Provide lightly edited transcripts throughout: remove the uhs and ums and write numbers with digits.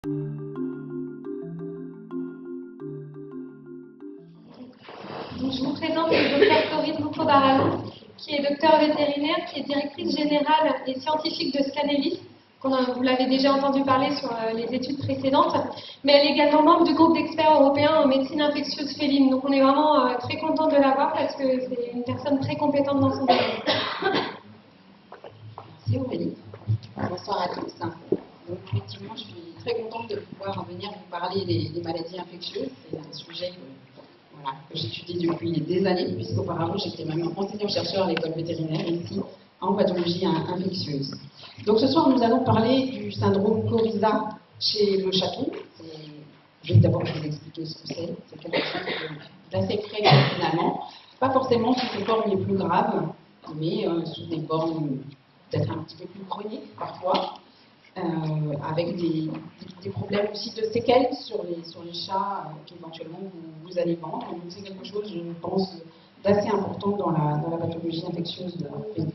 Donc, je vous présente le docteur Corinne Boucro-Barallon, qui est docteur vétérinaire, qui est directrice générale et scientifique de Scanelis. Vous l'avez déjà entendu parler sur les études précédentes, mais elle est également membre du groupe d'experts européens en médecine infectieuse féline. Donc on est vraiment très content de l'avoir parce que c'est une personne très compétente dans son domaine. Merci Aurélie. Bonsoir à tous. Donc, effectivement, je suis très contente de pouvoir venir vous parler des maladies infectieuses. C'est un sujet que j'étudie depuis des années, puisqu'auparavant j'étais même enseignant-chercheur à l'école vétérinaire ici en pathologie infectieuse. Donc ce soir, nous allons parler du syndrome Coryza chez le chaton. Je vais d'abord vous expliquer ce que c'est. C'est quelque chose d'assez fréquent finalement, pas forcément sous ses formes les plus graves, mais sous des formes peut-être un petit peu plus chroniques parfois, avec des problèmes aussi de séquelles sur les chats qu'éventuellement vous allez vendre. Donc c'est quelque chose, je pense, d'assez important dans la pathologie infectieuse de féline.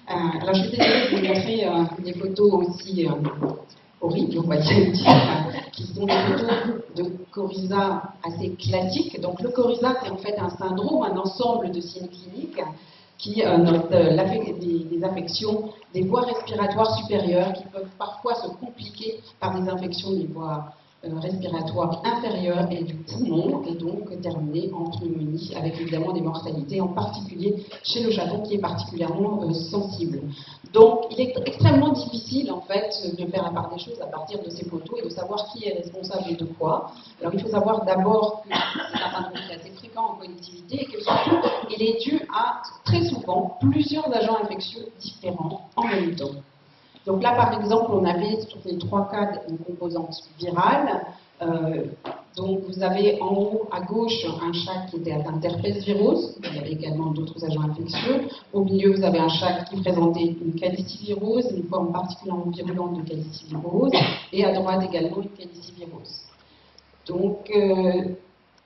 Alors je suis désolée de vous montrer des photos aussi horribles, on va dire, qui sont des photos de coryza assez classiques. Donc le coryza, c'est en fait un syndrome, un ensemble de signes cliniques qui notent des affections des voies respiratoires supérieures qui peuvent parfois se compliquer par des infections des voies respiratoires inférieures et du poumon, et donc terminer en pneumonie, avec évidemment des mortalités, en particulier chez le chaton qui est particulièrement sensible. Donc il est extrêmement difficile en fait de faire la part des choses à partir de ces photos et de savoir qui est responsable et de quoi. Alors il faut savoir d'abord que c'est un syndrome qui est assez fréquent en collectivité et que surtout il est dû à très souvent plusieurs agents infectieux différents en même temps. Donc là, par exemple, on avait sur les 3 cas une composante virale. Donc vous avez en haut à gauche un chat qui était atteint d'herpès virus. Il y avait également d'autres agents infectieux. Au milieu, vous avez un chat qui présentait une calicivirose, une forme particulièrement virulente de calicivirose. Et à droite également une calicivirose. Donc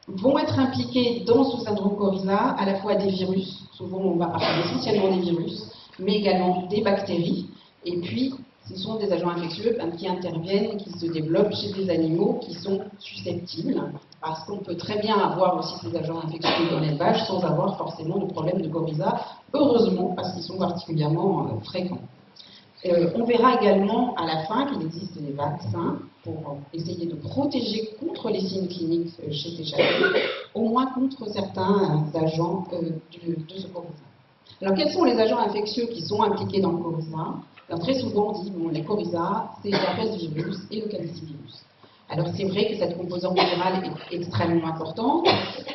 vont être impliqués dans ce syndrome Coryza à la fois des virus, souvent on va parler essentiellement des virus, mais également des bactéries. Et puis, ce sont des agents infectieux qui interviennent, qui se développent chez des animaux qui sont susceptibles, parce qu'on peut très bien avoir aussi ces agents infectieux dans l'élevage sans avoir forcément de problème de coryza, heureusement, parce qu'ils sont particulièrement fréquents. On verra également à la fin qu'il existe des vaccins pour essayer de protéger contre les signes cliniques chez ces chatons, au moins contre certains agents de ce coryza. Alors, quels sont les agents infectieux qui sont impliqués dans le coryza? Alors, très souvent, on dit bon, les coryza, c'est l'herpès virus et le calicivirus. Alors, c'est vrai que cette composante virale est extrêmement importante.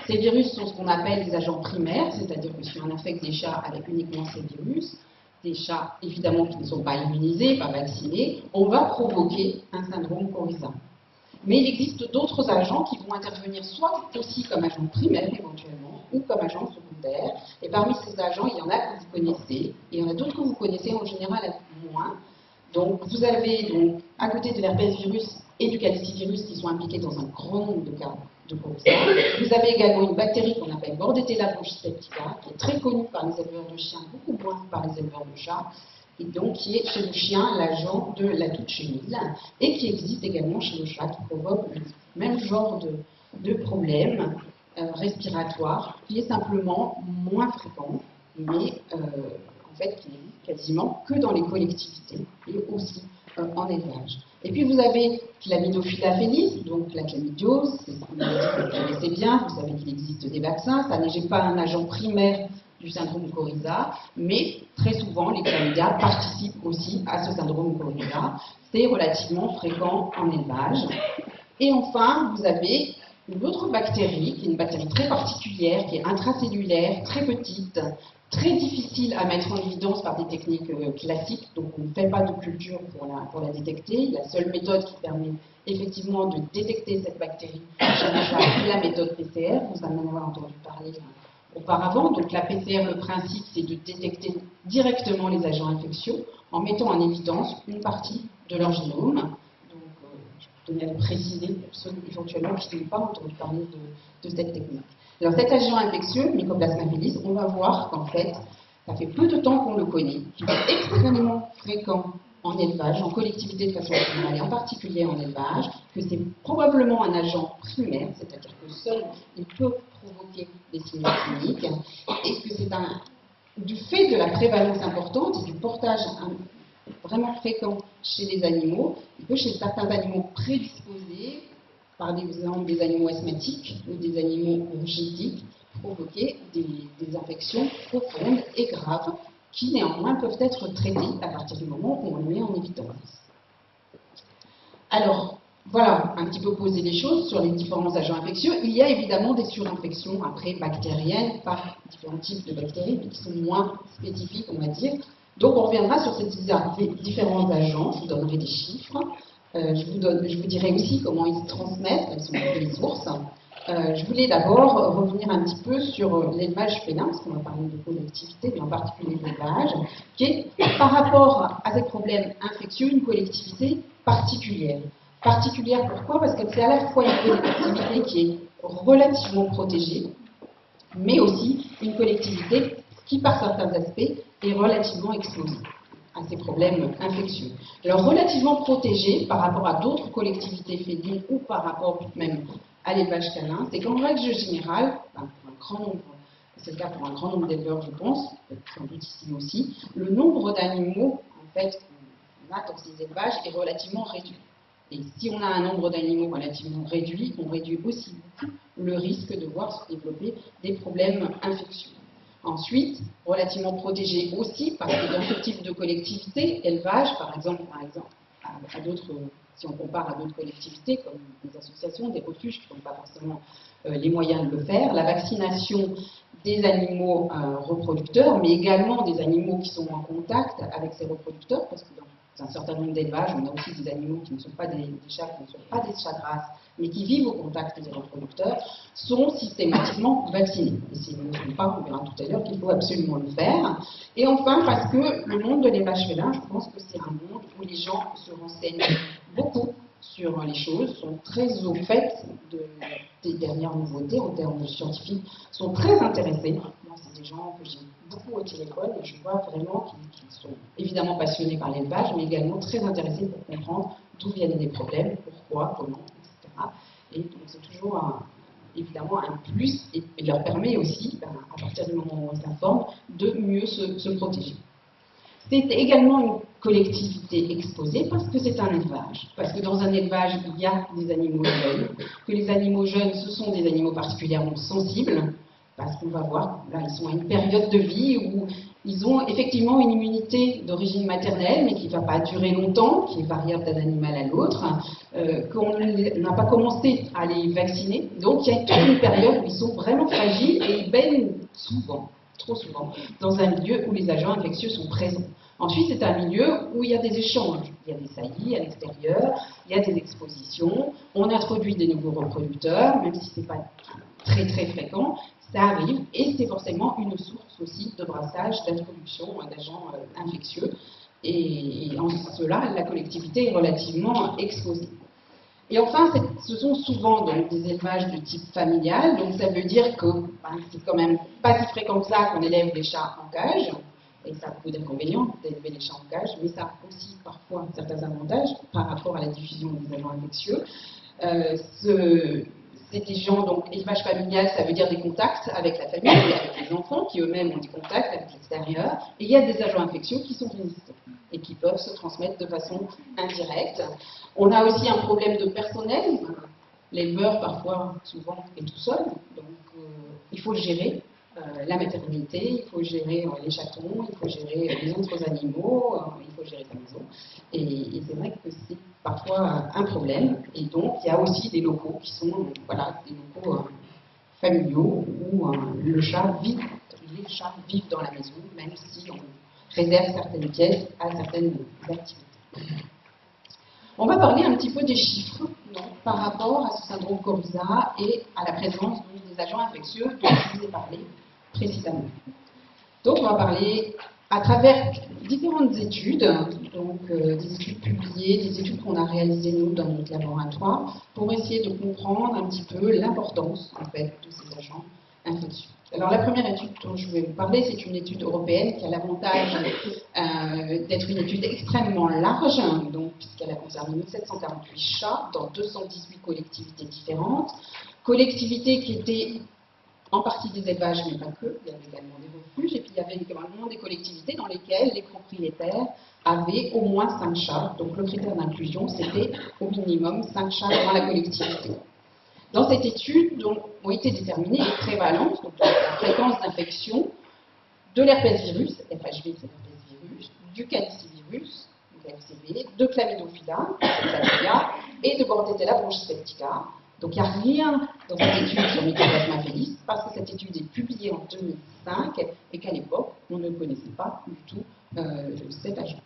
Ces virus sont ce qu'on appelle des agents primaires, c'est-à-dire que si on infecte des chats avec uniquement ces virus, des chats évidemment qui ne sont pas immunisés, pas vaccinés, on va provoquer un syndrome coryza. Mais il existe d'autres agents qui vont intervenir soit aussi comme agents primaires éventuellement, ou comme agents secondaires. Et parmi ces agents, il y en a que vous connaissez, et il y en a d'autres que vous connaissez en général moins. Donc vous avez donc, à côté de l'herpès virus et du calicivirus qui sont impliqués dans un grand nombre de cas de coryza, vous avez également une bactérie qu'on appelle Bordetella bronchiceptica, qui est très connue par les éleveurs de chiens, beaucoup moins par les éleveurs de chats, et donc qui est chez le chien l'agent de la toux chenille, et qui existe également chez le chat, qui provoque le même genre de problème respiratoire, qui est simplement moins fréquent, mais en fait qui est quasiment que dans les collectivités, et aussi en élevage. Et puis vous avez Chlamydophila felis, donc la chlamydiose, c'est ce que vous connaissez bien, vous savez qu'il existe des vaccins, ça n'est pas un agent primaire du syndrome coryza, mais très souvent les chlamydia participent aussi à ce syndrome coryza. C'est relativement fréquent en élevage. Et enfin, vous avez une autre bactérie, qui est une bactérie très particulière, qui est intracellulaire, très petite, très difficile à mettre en évidence par des techniques classiques, donc on ne fait pas de culture pour la détecter. La seule méthode qui permet effectivement de détecter cette bactérie, c'est la méthode PCR, vous en avez entendu parler auparavant. Donc la PCR, le principe, c'est de détecter directement les agents infectieux en mettant en évidence une partie de leur génome. Donc tenais à le préciser pour ceux éventuellement qui n'ont pas entendu parler de cette technique. Alors cet agent infectieux, Mycoplasma viridis, on va voir qu'en fait, ça fait peu de temps qu'on le connaît, qu'il est extrêmement fréquent en élevage, en collectivité de façon générale et en particulier en élevage, que c'est probablement un agent primaire, c'est-à-dire que seul il peut provoquer des signaux cliniques, et que c'est du fait de la prévalence importante et du portage vraiment fréquent chez les animaux, il peut chez certains animaux prédisposés, par exemple des animaux asthmatiques ou des animaux génétiques, provoquer des infections profondes et graves qui néanmoins peuvent être traitées à partir du moment où on le met en évidence. Alors, voilà un petit peu poser les choses sur les différents agents infectieux. Il y a évidemment des surinfections après bactériennes par différents types de bactéries, mais qui sont moins spécifiques, on va dire. Donc on reviendra sur ces différents agents, je vous donnerai des chiffres. Je vous dirai aussi comment ils se transmettent, quelles sont les sources. Je voulais d'abord revenir un petit peu sur l'élevage félin, parce qu'on va parler de collectivité, mais en particulier l'élevage, qui est par rapport à ces problèmes infectieux une collectivité particulière. Particulière pourquoi? Parce que c'est à la fois une collectivité qui est relativement protégée, mais aussi une collectivité qui, par certains aspects, est relativement exposée à ces problèmes infectieux. Alors, relativement protégée par rapport à d'autres collectivités félines ou par rapport même à l'élevage canin, c'est qu'en règle générale, pour un grand nombre, c'est le cas pour un grand nombre d'éleveurs, je pense, sans doute ici aussi, le nombre d'animaux, en fait, qu'on a dans ces élevages est relativement réduit. Et si on a un nombre d'animaux relativement réduit, on réduit aussi beaucoup le risque de voir se développer des problèmes infectieux. Ensuite, relativement protégé aussi parce que dans ce type de collectivité, élevage, par exemple à d'autres, si on compare à d'autres collectivités comme des associations, des refuges qui n'ont pas forcément les moyens de le faire, la vaccination des animaux reproducteurs, mais également des animaux qui sont en contact avec ces reproducteurs, parce que dans un certain nombre d'élevages, on a aussi des animaux qui ne sont pas des chats, qui ne sont pas des chats de race, mais qui vivent au contact des reproducteurs, sont systématiquement vaccinés. Et si nous ne le font pas, on verra tout à l'heure qu'il faut absolument le faire. Et enfin, parce que le monde de l'élevage félin, je pense que c'est un monde où les gens se renseignent beaucoup sur les choses, sont très au fait des dernières nouveautés en termes scientifiques, sont très intéressés. Moi, c'est des gens que j'ai beaucoup au téléphone et je vois vraiment qu'ils sont évidemment passionnés par l'élevage, mais également très intéressés pour comprendre d'où viennent les problèmes, pourquoi, comment, etc. Et donc c'est toujours évidemment un plus et leur permet aussi, à partir du moment où on s'informe, de mieux se protéger. C'est également une collectivité exposée parce que c'est un élevage. Parce que dans un élevage, il y a des animaux jeunes, que les animaux jeunes, ce sont des animaux particulièrement sensibles, parce qu'on va voir, là, ils sont à une période de vie où ils ont effectivement une immunité d'origine maternelle, mais qui ne va pas durer longtemps, qui est variable d'un animal à l'autre, qu'on n'a pas commencé à les vacciner. Donc il y a toute une période où ils sont vraiment fragiles et ils baignent souvent, trop souvent, dans un milieu où les agents infectieux sont présents. Ensuite, c'est un milieu où il y a des échanges. Il y a des saillies à l'extérieur, il y a des expositions, on introduit des nouveaux reproducteurs, même si ce n'est pas très très fréquent, ça arrive, et c'est forcément une source aussi de brassage, d'introduction d'agents infectieux. Et en cela, la collectivité est relativement exposée. Et enfin, ce sont souvent donc, des élevages de type familial, donc ça veut dire que c'est quand même pas si fréquent que ça qu'on élève des chats en cage, et ça a beaucoup d'inconvénients d'élever les chats en cage, mais ça a aussi parfois certains avantages par rapport à la diffusion des agents infectieux. C'est des gens, donc élevage familial, ça veut dire des contacts avec la famille, avec les enfants qui eux-mêmes ont des contacts avec l'extérieur, et il y a des agents infectieux qui sont résistants et qui peuvent se transmettre de façon indirecte. On a aussi un problème de personnel. L'éleveur, parfois, souvent, est tout seul, donc il faut gérer la maternité, il faut gérer les chatons, il faut gérer les autres animaux, il faut gérer sa maison. Et c'est vrai que c'est parfois un problème. Et donc, il y a aussi des locaux qui sont des locaux familiaux où les chats vivent dans la maison, même si on réserve certaines pièces à certaines activités. On va parler un petit peu des chiffres par rapport à ce syndrome Coryza et à la présence des agents infectieux dont je vous ai parlé précédemment. Donc on va parler à travers différentes études, donc des études publiées, des études qu'on a réalisées nous dans notre laboratoire, pour essayer de comprendre un petit peu l'importance en fait de ces agents infectieux. Alors la première étude dont je vais vous parler, c'est une étude européenne qui a l'avantage d'être une étude extrêmement large, donc puisqu'elle a concerné 1748 chats dans 218 collectivités différentes, collectivités qui étaient en partie des élevages, mais pas que, il y avait également des refuges, et puis il y avait également des collectivités dans lesquelles les propriétaires avaient au moins 5 chats. Donc le critère d'inclusion, c'était au minimum 5 chats dans la collectivité. Dans cette étude, donc, ont été déterminées les prévalences, donc la fréquence d'infection de l'herpès-virus, FHV c'est l'herpès-virus, du calicivirus, FCV, de chlamydophila, chlamydia, et de bordetella bronchoseptica. Donc il n'y a rien dans cette étude sur Mycoplasma felis, parce que cette étude est publiée en 2005 et qu'à l'époque, on ne connaissait pas du tout cet agent.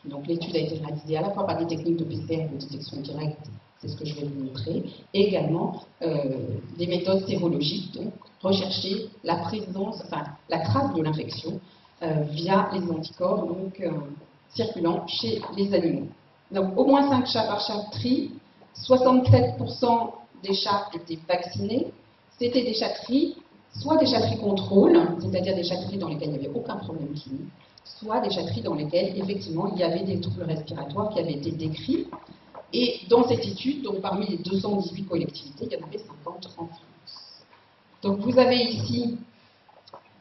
Donc l'étude a été réalisée à la fois par des techniques de PCR de détection directe, c'est ce que je vais vous montrer, et également des méthodes sérologiques, donc rechercher la présence, enfin la trace de l'infection via les anticorps donc, circulant chez les animaux. Donc au moins 5 chats par chatterie, 67% des chats étaient vaccinés, c'était des chatteries, soit des chatteries contrôle, c'est-à-dire des chatteries dans lesquelles il n'y avait aucun problème clinique, soit des chatteries dans lesquelles effectivement il y avait des troubles respiratoires qui avaient été décrits. Et dans cette étude, donc parmi les 218 collectivités, il y en avait 50 en France. Donc vous avez ici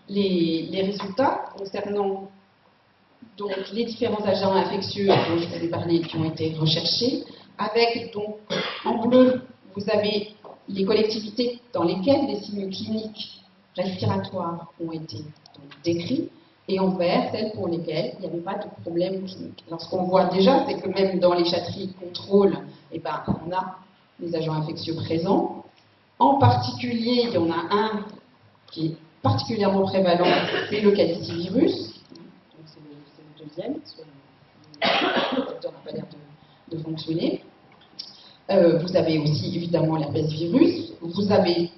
les résultats concernant donc, les différents agents infectieux dont je vous ai parlé qui ont été recherchés. Avec donc en bleu, vous avez les collectivités dans lesquelles les signes cliniques respiratoires ont été donc, décrits. Et en vert, celles pour lesquelles il n'y avait pas de problème clinique. Alors ce qu'on voit déjà, c'est que même dans les chatteries contrôle, eh ben, on a les agents infectieux présents. En particulier, il y en a un qui est particulièrement prévalent, c'est le calicivirus. Donc c'est le deuxième, le récepteur n'a pas l'air de fonctionner. Vous avez aussi évidemment l'herpès-virus. Vous avez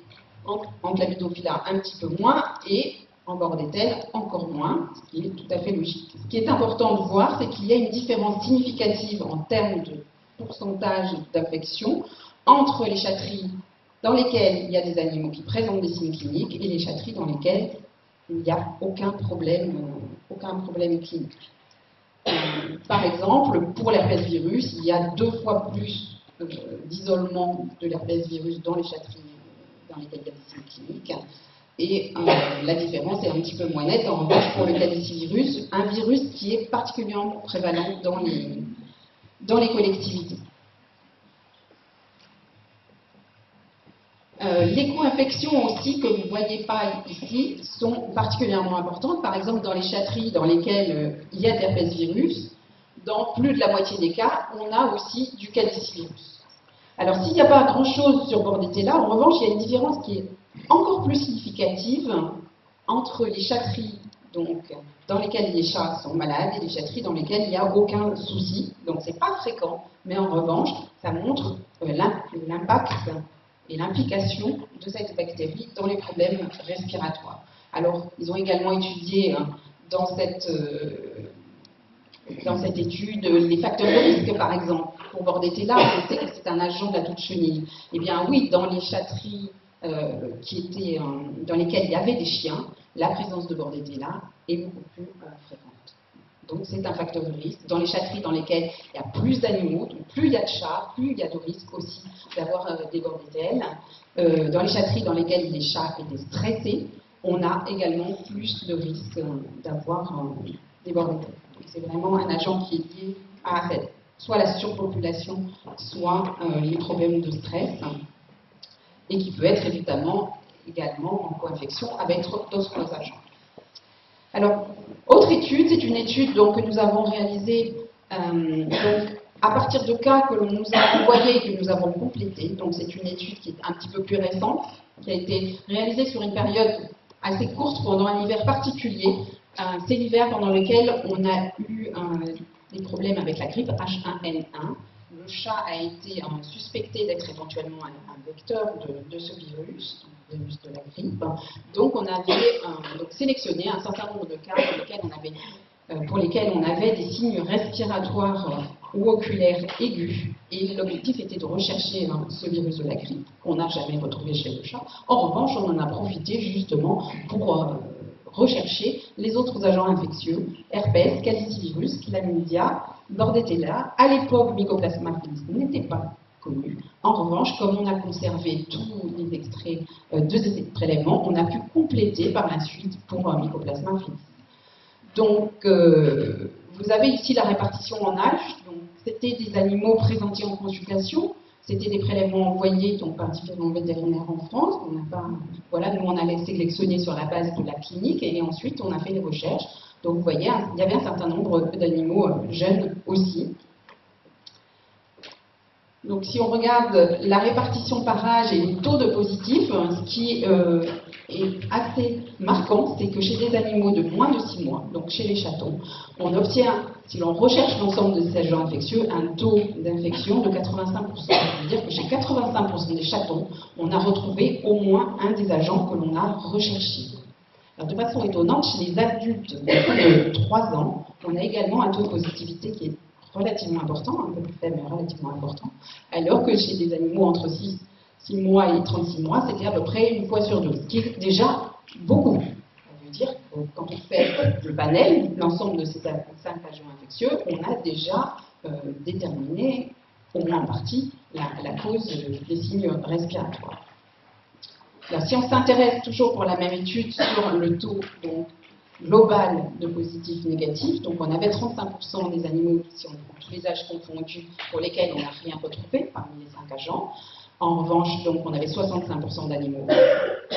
en chlamydophila un petit peu moins et en bordetelle encore moins, ce qui est tout à fait logique. Ce qui est important de voir, c'est qu'il y a une différence significative en termes de pourcentage d'infection entre les chatteries dans lesquelles il y a des animaux qui présentent des signes cliniques et les chatteries dans lesquelles il n'y a aucun problème clinique. Par exemple, pour l'herpès-virus, il y a 2 fois plus d'isolement de l'herpès-virus dans les chatteries dans lesquelles il y a des signes cliniques. Et la différence est un petit peu moins nette, en revanche, pour le calicivirus, un virus qui est particulièrement prévalent dans les collectivités. Les co-infections aussi, que vous ne voyez pas ici, sont particulièrement importantes. Par exemple, dans les chatteries dans lesquelles il y a de l'herpès-virus, dans plus de la moitié des cas, on a aussi du calicivirus. Alors, s'il n'y a pas grand-chose sur bordetella, en revanche, il y a une différence qui est encore plus significative entre les chatteries donc, dans lesquelles les chats sont malades et les chatteries dans lesquelles il n'y a aucun souci. Donc, ce n'est pas fréquent, mais en revanche, ça montre l'impact et l'implication de cette bactérie dans les problèmes respiratoires. Alors, ils ont également étudié dans cette étude les facteurs de risque, par exemple. Pour bordetella, on sait que c'est un agent de la douce chenille. Eh bien oui, dans les chatteries dans lesquelles il y avait des chiens, la présence de bordetella est beaucoup plus fréquente. Donc c'est un facteur de risque. Dans les chatteries dans lesquelles il y a plus d'animaux, donc plus il y a de chats, plus il y a de risque aussi d'avoir des bordetelles. Dans les chatteries dans lesquelles les chats étaient stressés, on a également plus de risque d'avoir des bordetelles. Donc c'est vraiment un agent qui est lié à soit la surpopulation, soit les problèmes de stress, et qui peut être évidemment également en co-infection avec d'autres agents. Alors, autre étude, c'est une étude donc, que nous avons réalisée donc, à partir de cas que l'on nous a envoyés et que nous avons complétés. Donc, c'est une étude qui est un petit peu plus récente, qui a été réalisée sur une période assez courte pendant un hiver particulier. C'est l'hiver pendant lequel on a eu des problèmes avec la grippe H1N1. Le chat a été suspecté d'être éventuellement un vecteur de ce virus. virus de la grippe. Donc on avait sélectionné un certain nombre de cas pour lesquels on avait des signes respiratoires ou oculaires aigus. Et l'objectif était de rechercher ce virus de la grippe qu'on n'a jamais retrouvé chez le chat. En revanche, on en a profité justement pour rechercher les autres agents infectieux, herpès, calicivirus, chlamydia, bordetella. À l'époque, Mycoplasma phylis n'était pas connu. En revanche, comme on a conservé tous les extraits de ces prélèvements, on a pu compléter par la suite pour Mycoplasma phylis. Donc, vous avez ici la répartition en âge. C'était des animaux présentés en consultation. C'était des prélèvements envoyés par différents vétérinaires en France. Voilà, nous on allait sélectionner sur la base de la clinique et ensuite on a fait des recherches. Donc vous voyez, il y avait un certain nombre d'animaux jeunes aussi. Donc si on regarde la répartition par âge et le taux de positif, ce qui est assez marquant, c'est que chez des animaux de moins de 6 mois, donc chez les chatons, on obtient, si l'on recherche l'ensemble de ces agents infectieux, un taux d'infection de 85%. C'est-à-dire que chez 85% des chatons, on a retrouvé au moins un des agents que l'on a recherché. Alors, de façon étonnante, chez les adultes de plus de 3 ans, on a également un taux de positivité qui est relativement important, un peu plus faible mais relativement important, alors que chez des animaux entre 6 mois et 36 mois, c'était à peu près 1 fois sur 2, ce qui est déjà beaucoup. Ça veut dire que quand on fait le panel, l'ensemble de ces 5 agents infectieux, on a déjà déterminé, au moins en partie, la cause des signes respiratoires. Alors, si on s'intéresse toujours pour la même étude sur le taux global de positif-négatif, donc on avait 35% des animaux, si on prend tous les âges confondus, pour lesquels on n'a rien retrouvé parmi les 5 agents. En revanche, donc, on avait 65% d'animaux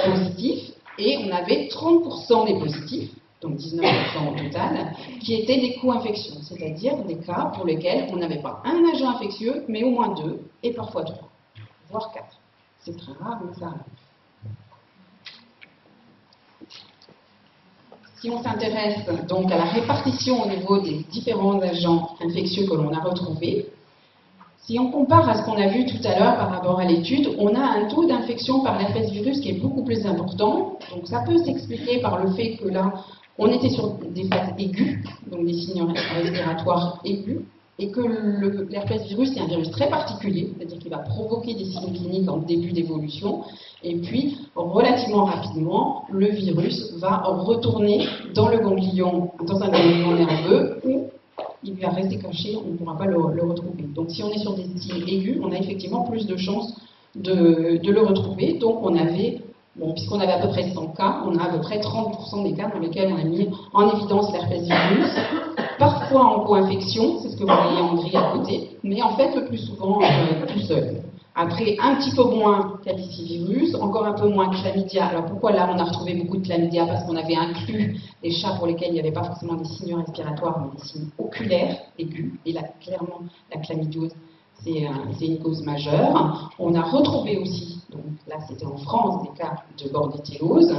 positifs et on avait 30% des positifs, donc 19% au total, qui étaient des co-infections, c'est-à-dire des cas pour lesquels on n'avait pas un agent infectieux, mais au moins 2, et parfois 3, voire 4. C'est très rare, mais ça arrive. Si on s'intéresse donc à la répartition au niveau des différents agents infectieux que l'on a retrouvés, si on compare à ce qu'on a vu tout à l'heure par rapport à l'étude, on a un taux d'infection par l'herpès virus qui est beaucoup plus important. Donc ça peut s'expliquer par le fait que là, on était sur des phases aiguës, donc des signes respiratoires aigus, et que l'herpès virus est un virus très particulier, c'est-à-dire qu'il va provoquer des signes cliniques en début d'évolution, et puis relativement rapidement, le virus va retourner dans un ganglion nerveux où il va rester caché, on ne pourra pas le retrouver. Donc si on est sur des signes aigus, on a effectivement plus de chances de le retrouver. Donc on avait, puisqu'on avait à peu près 100 cas, on a à peu près 30% des cas dans lesquels on a mis en évidence l'herpès virus, parfois en co-infection, c'est ce que vous voyez en gris à côté, mais en fait le plus souvent tout seul. Après, un petit peu moins calicivirus, encore un peu moins chlamydia. Alors pourquoi là on a retrouvé beaucoup de chlamydia? Parce qu'on avait inclus les chats pour lesquels il n'y avait pas forcément des signes respiratoires, mais des signes oculaires aigus. Et là, clairement, la chlamydiose, c'est une cause majeure. On a retrouvé aussi, donc là c'était en France, des cas de bordétellose,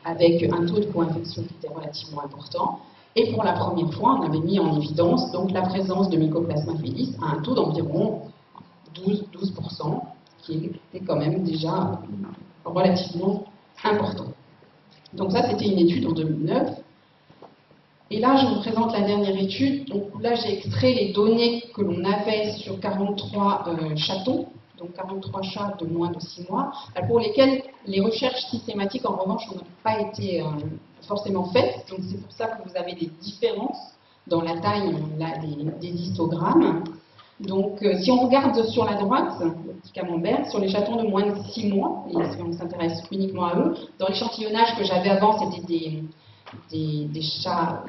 avec un taux de co-infection qui était relativement important. Et pour la première fois, on avait mis en évidence donc, la présence de Mycoplasma phylis à un taux d'environ 12%, qui était quand même déjà relativement important. Donc ça, c'était une étude en 2009. Et là, je vous présente la dernière étude. Donc là, j'ai extrait les données que l'on avait sur 43 chatons, donc 43 chats de moins de 6 mois, pour lesquels les recherches systématiques, en revanche, n'ont pas été forcément faites. Donc c'est pour ça que vous avez des différences dans la taille là, des histogrammes. Donc, si on regarde sur la droite, le petit camembert, sur les chatons de moins de 6 mois, et si on s'intéresse uniquement à eux, dans l'échantillonnage que j'avais avant, c'était des chats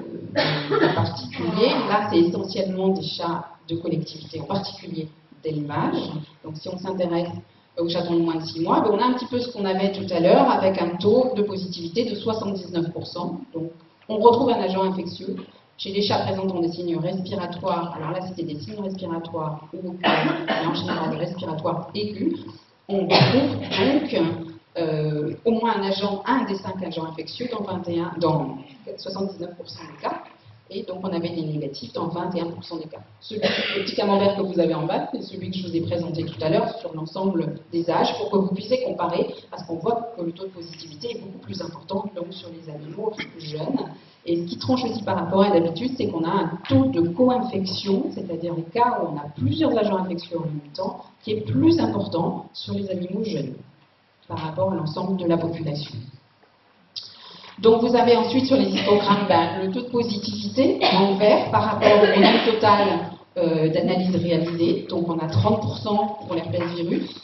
particuliers. Là, c'est essentiellement des chats de collectivité, en particulier d'élevage. Donc, si on s'intéresse aux chatons de moins de 6 mois, on a un petit peu ce qu'on avait tout à l'heure, avec un taux de positivité de 79%. Donc, on retrouve un agent infectieux. Chez les chats présentant des signes respiratoires, alors là c'était des signes respiratoires ou en général respiratoires aigus, on retrouve donc au moins un des 5 agents infectieux dans 79% des cas. Et donc, on avait des négatifs dans 21% des cas. Le petit camembert que vous avez en bas, c'est celui que je vous ai présenté tout à l'heure sur l'ensemble des âges, pour que vous puissiez comparer, parce qu'on voit que le taux de positivité est beaucoup plus important donc, sur les animaux jeunes. Et ce qui tranche aussi par rapport à d'habitude, c'est qu'on a un taux de co-infection, c'est-à-dire les cas où on a plusieurs agents infectieux en même temps, qui est plus important sur les animaux jeunes par rapport à l'ensemble de la population. Donc vous avez ensuite sur les histogrammes le taux de positivité en vert par rapport au nombre total d'analyses réalisées. Donc on a 30% pour l'herpès virus,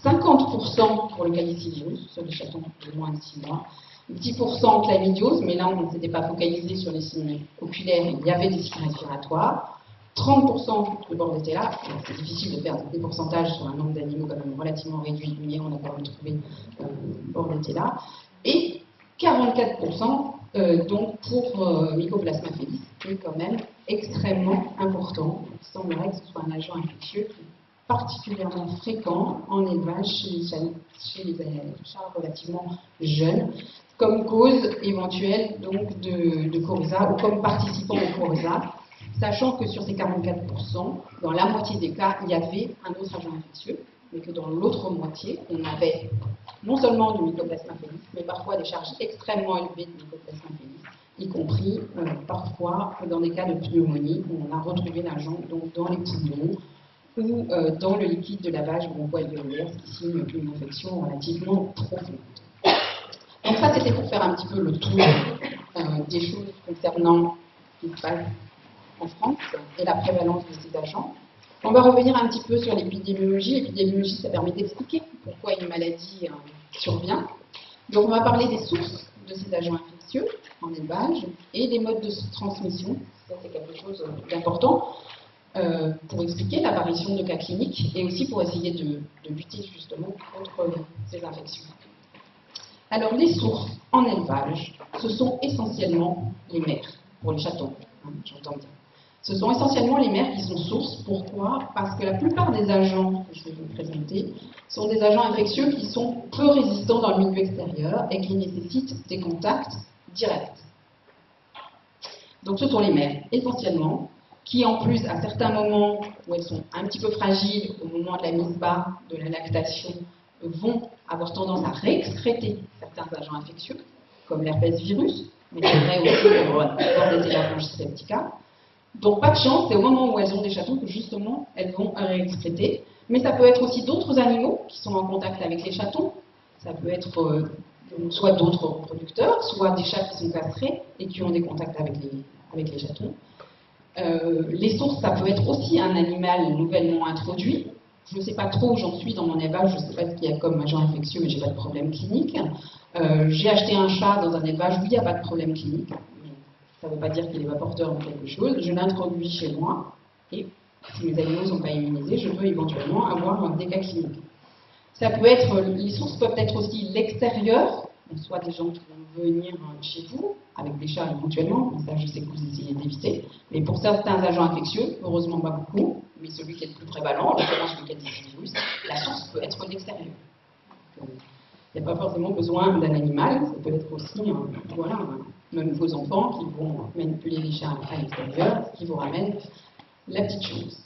50% pour le calicivirus sur les chatons de moins de 6 mois, 10% chlamydiose, mais là on ne s'était pas focalisé sur les signes oculaires, il y avait des signes respiratoires, 30% de Bordetella, c'est difficile de faire des pourcentages sur un nombre d'animaux quand même relativement réduit, mais on a quand même trouvé Bordetella, et 44% donc pour Mycoplasma felis, qui est quand même extrêmement important. Il semblerait que ce soit un agent infectieux qui est particulièrement fréquent en élevage chez les chats relativement jeunes, comme cause éventuelle donc de coryza ou comme participant au coryza, sachant que sur ces 44%, dans la moitié des cas, il y avait un autre agent infectieux, mais que dans l'autre moitié, on avait non seulement du Mycoplasma felis, mais parfois des charges extrêmement élevées de Mycoplasma felis, y compris parfois dans des cas de pneumonie, où on a retrouvé l'agent dans les poumons ou dans le liquide de lavage broncho-alvéolaire, ce qui signe une infection relativement profonde. Donc ça, c'était pour faire un petit peu le tour des choses concernant ce qui se passe en France et la prévalence de ces agents. On va revenir un petit peu sur l'épidémiologie. L'épidémiologie, ça permet d'expliquer pourquoi une maladie survient. Donc on va parler des sources de ces agents infectieux en élevage et des modes de transmission. Ça, c'est quelque chose d'important pour expliquer l'apparition de cas cliniques et aussi pour essayer de lutter justement contre ces infections. Alors les sources en élevage, ce sont essentiellement les mères, pour les chatons, j'entends bien. Ce sont essentiellement les mères qui sont sources. Pourquoi? Parce que la plupart des agents que je vais vous présenter sont des agents infectieux qui sont peu résistants dans le milieu extérieur et qui nécessitent des contacts directs. Donc ce sont les mères, essentiellement, qui en plus, à certains moments où elles sont un petit peu fragiles, au moment de la mise bas, de la lactation, vont avoir tendance à réexcréter certains agents infectieux, comme l'herpès virus, mais c'est vrai aussi pour Bordetella septica. Donc pas de chance, c'est au moment où elles ont des chatons que justement elles vont réexcréter. Mais ça peut être aussi d'autres animaux qui sont en contact avec les chatons. Ça peut être soit d'autres reproducteurs, soit des chats qui sont castrés et qui ont des contacts avec les chatons. Les sources, ça peut être aussi un animal nouvellement introduit. Je ne sais pas trop où j'en suis dans mon élevage, je ne sais pas ce qu'il y a comme agent infectieux, mais je n'ai pas de problème clinique. J'ai acheté un chat dans un élevage où il n'y a pas de problème clinique. Ça ne veut pas dire qu'il n'est pas porteur de quelque chose. Je l'introduis chez moi et si mes animaux ne sont pas immunisés, je peux éventuellement avoir des cas cliniques. Ça peut être, les sources peuvent être aussi l'extérieur, soit des gens qui vont venir chez vous, avec des chats éventuellement, ça je sais que vous essayez d'éviter, mais pour certains agents infectieux, heureusement pas beaucoup, mais celui qui est le plus prévalent, en l'occurrence le calicivirus, la source peut être l'extérieur. Il n'y a pas forcément besoin d'un animal, ça peut être aussi, voilà, même vos enfants qui vont manipuler les chats à l'extérieur, ce qui vous ramène la petite chose.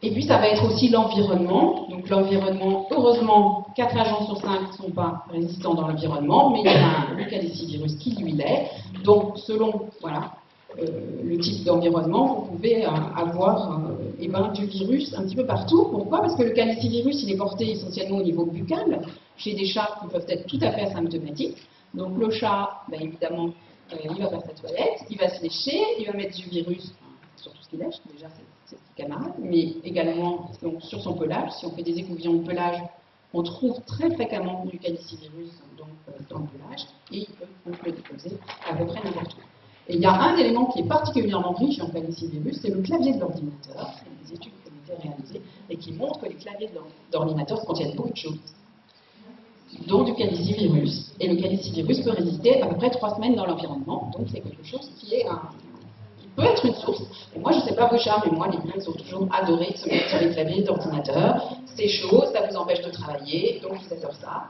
Et puis ça va être aussi l'environnement. Donc l'environnement, heureusement, 4 agents sur 5 ne sont pas résistants dans l'environnement, mais il y a le calicivirus qui lui l'est. Donc selon voilà, le type d'environnement, vous pouvez avoir du virus un petit peu partout. Pourquoi? Parce que le calicivirus, il est porté essentiellement au niveau buccal, chez des chats qui peuvent être tout à fait asymptomatiques. Donc le chat, évidemment, il va faire sa toilette, il va se lécher, il va mettre du virus sur tout ce qu'il lèche, déjà c'est ses camarades, mais également donc, sur son pelage. Si on fait des écouvillons de pelage, on trouve très fréquemment du calicivirus dans le pelage, et il peut donc le déposer à peu près n'importe où. Et il y a un élément qui est particulièrement riche en calicivirus, c'est le clavier de l'ordinateur. Il y a des études qui ont été réalisées et qui montrent que les claviers d'ordinateur contiennent beaucoup de choses, dont du calicivirus. Et le calicivirus peut résister à peu près 3 semaines dans l'environnement, donc c'est quelque chose qui peut être une source. Et moi, je ne sais pas vos chats, mais moi, les miens, ils ont toujours adoré se mettre sur les claviers d'ordinateur. C'est chaud, ça vous empêche de travailler, donc ils adorent ça.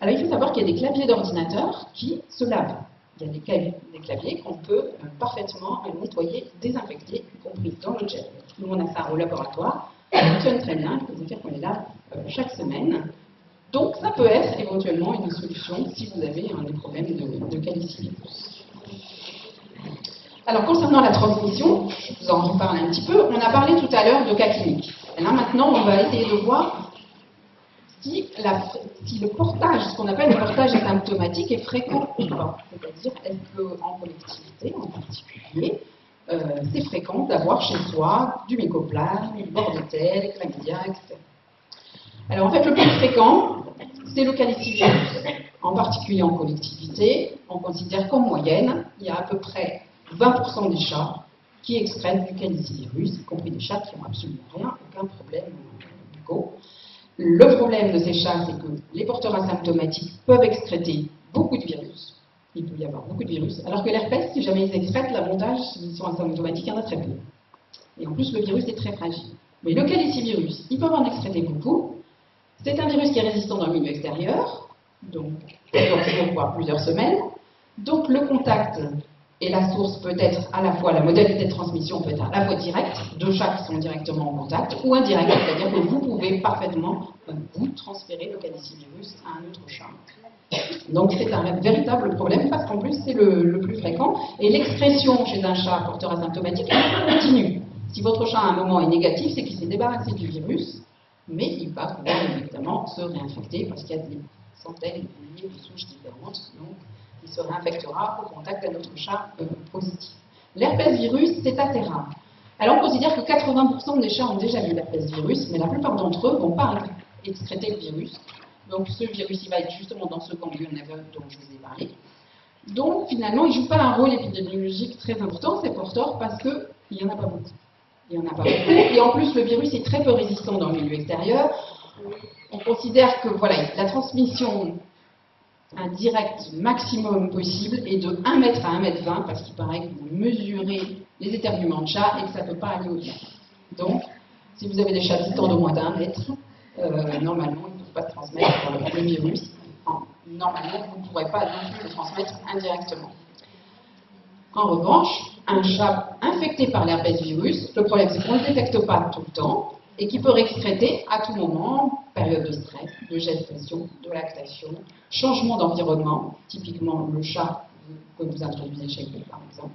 Alors, il faut savoir qu'il y a des claviers d'ordinateur qui se lavent. il y a des claviers qu'on peut parfaitement nettoyer, désinfecter, y compris dans le gel. Nous, on a ça au laboratoire, ça fonctionne très bien, il faut dire qu'on est là chaque semaine. Donc, ça peut être éventuellement une solution si vous avez des problèmes de calicivirus. Alors, concernant la transmission, je vous en reparle un petit peu, on a parlé tout à l'heure de cas cliniques. Et là, maintenant, on va essayer de voir si le portage, ce qu'on appelle le portage asymptomatique, est fréquent ou pas. C'est-à-dire, est-ce qu'en collectivité, en particulier, c'est fréquent d'avoir chez soi du mycoplasme, du bordetelle, chlamydia, etc. Alors, en fait, le plus fréquent, c'est le calicivirus. En particulier en collectivité, on considère qu'en moyenne, il y a à peu près 20% des chats qui excrètent du calicivirus, y compris des chats qui n'ont absolument rien, aucun problème buccaux. Le problème de ces chats, c'est que les porteurs asymptomatiques peuvent excréter beaucoup de virus. Il peut y avoir beaucoup de virus. Alors que l'herpès, si jamais ils excrètent, l'avantage, s'ils sont asymptomatiques, il y en a très peu. Et en plus, le virus est très fragile. Mais le calicivirus, ils peuvent en excréter beaucoup. C'est un virus qui est résistant dans le milieu extérieur, donc plusieurs jours, voire plusieurs semaines. Donc le contact et la source peut être à la fois, la modalité de transmission peut être à la fois directe, deux chats qui sont directement en contact, ou indirect, c'est-à-dire que vous pouvez parfaitement vous transférer le calicivirus à un autre chat. Donc c'est un véritable problème parce qu'en plus c'est le plus fréquent et l'expression chez un chat porteur asymptomatique elle continue. Si votre chat à un moment est négatif, c'est qu'il s'est débarrassé du virus, mais il va pouvoir évidemment se réinfecter parce qu'il y a des centaines de milliers de souches différentes, donc il se réinfectera au contact d'un autre chat positif. L'herpès virus, c'est assez rare. Alors on considère que 80% des chats ont déjà eu l'herpès virus, mais la plupart d'entre eux ne vont pas excréter le virus. Donc ce virus, il va être justement dans ce ganglion nerveux dont je vous ai parlé. Donc finalement, il ne joue pas un rôle épidémiologique très important, ces porteurs, parce qu'il n'y en a pas beaucoup. Il n'y en a pas beaucoup. Et en plus, le virus est très peu résistant dans le milieu extérieur. On considère que voilà, la transmission indirecte maximum possible est de 1 mètre à 1 mètre 20, parce qu'il paraît que vous mesurez les éternuements de chat et que ça ne peut pas aller au-delà. Donc, si vous avez des chats titans de moins d'1 mètre, normalement, ils ne peuvent pas se transmettre le virus. Normalement, vous ne pourrez pas non plus le transmettre indirectement. En revanche, un chat infecté par l'herpès virus, le problème c'est qu'on ne le détecte pas tout le temps et qu'il peut excréter à tout moment, période de stress, de gestation, de lactation, changement d'environnement, typiquement le chat que vous introduisez chez vous par exemple.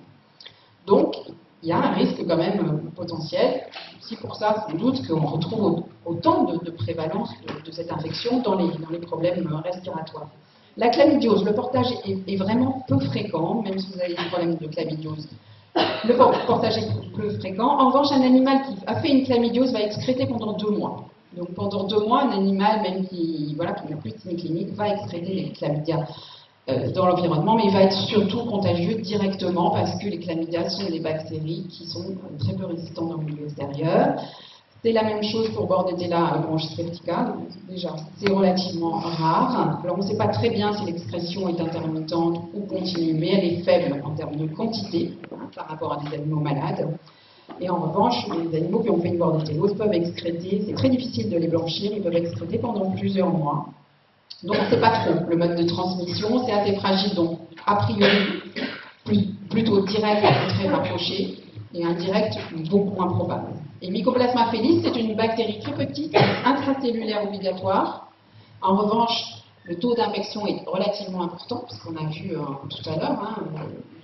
Donc, il y a un risque quand même potentiel. C'est pour ça, sans doute, qu'on retrouve autant de prévalence de cette infection dans les problèmes respiratoires. La chlamydiose, le portage est vraiment peu fréquent, même si vous avez des problèmes de chlamydiose. Le portage est peu fréquent. En revanche, un animal qui a fait une chlamydiose va excréter pendant 2 mois. Donc pendant 2 mois, un animal, même qui n'a plus de signe clinique, va excréter les chlamydia dans l'environnement, mais il va être surtout contagieux directement parce que les chlamydia sont des bactéries qui sont très peu résistantes dans le milieu extérieur. C'est la même chose pour Bordetella bronchiceptica. Déjà, c'est relativement rare. Alors, on ne sait pas très bien si l'expression est intermittente ou continue, mais elle est faible en termes de quantité par rapport à des animaux malades. Et en revanche, les animaux qui ont fait une bordétellose peuvent excréter, c'est très difficile de les blanchir, ils peuvent excréter pendant plusieurs mois. Donc, on ne sait pas trop le mode de transmission, c'est assez fragile, donc a priori, plutôt direct et très rapproché, et indirect beaucoup moins probable. Et Mycoplasma felis, c'est une bactérie très petite, intracellulaire obligatoire. En revanche, le taux d'infection est relativement important, puisqu'on a vu tout à l'heure,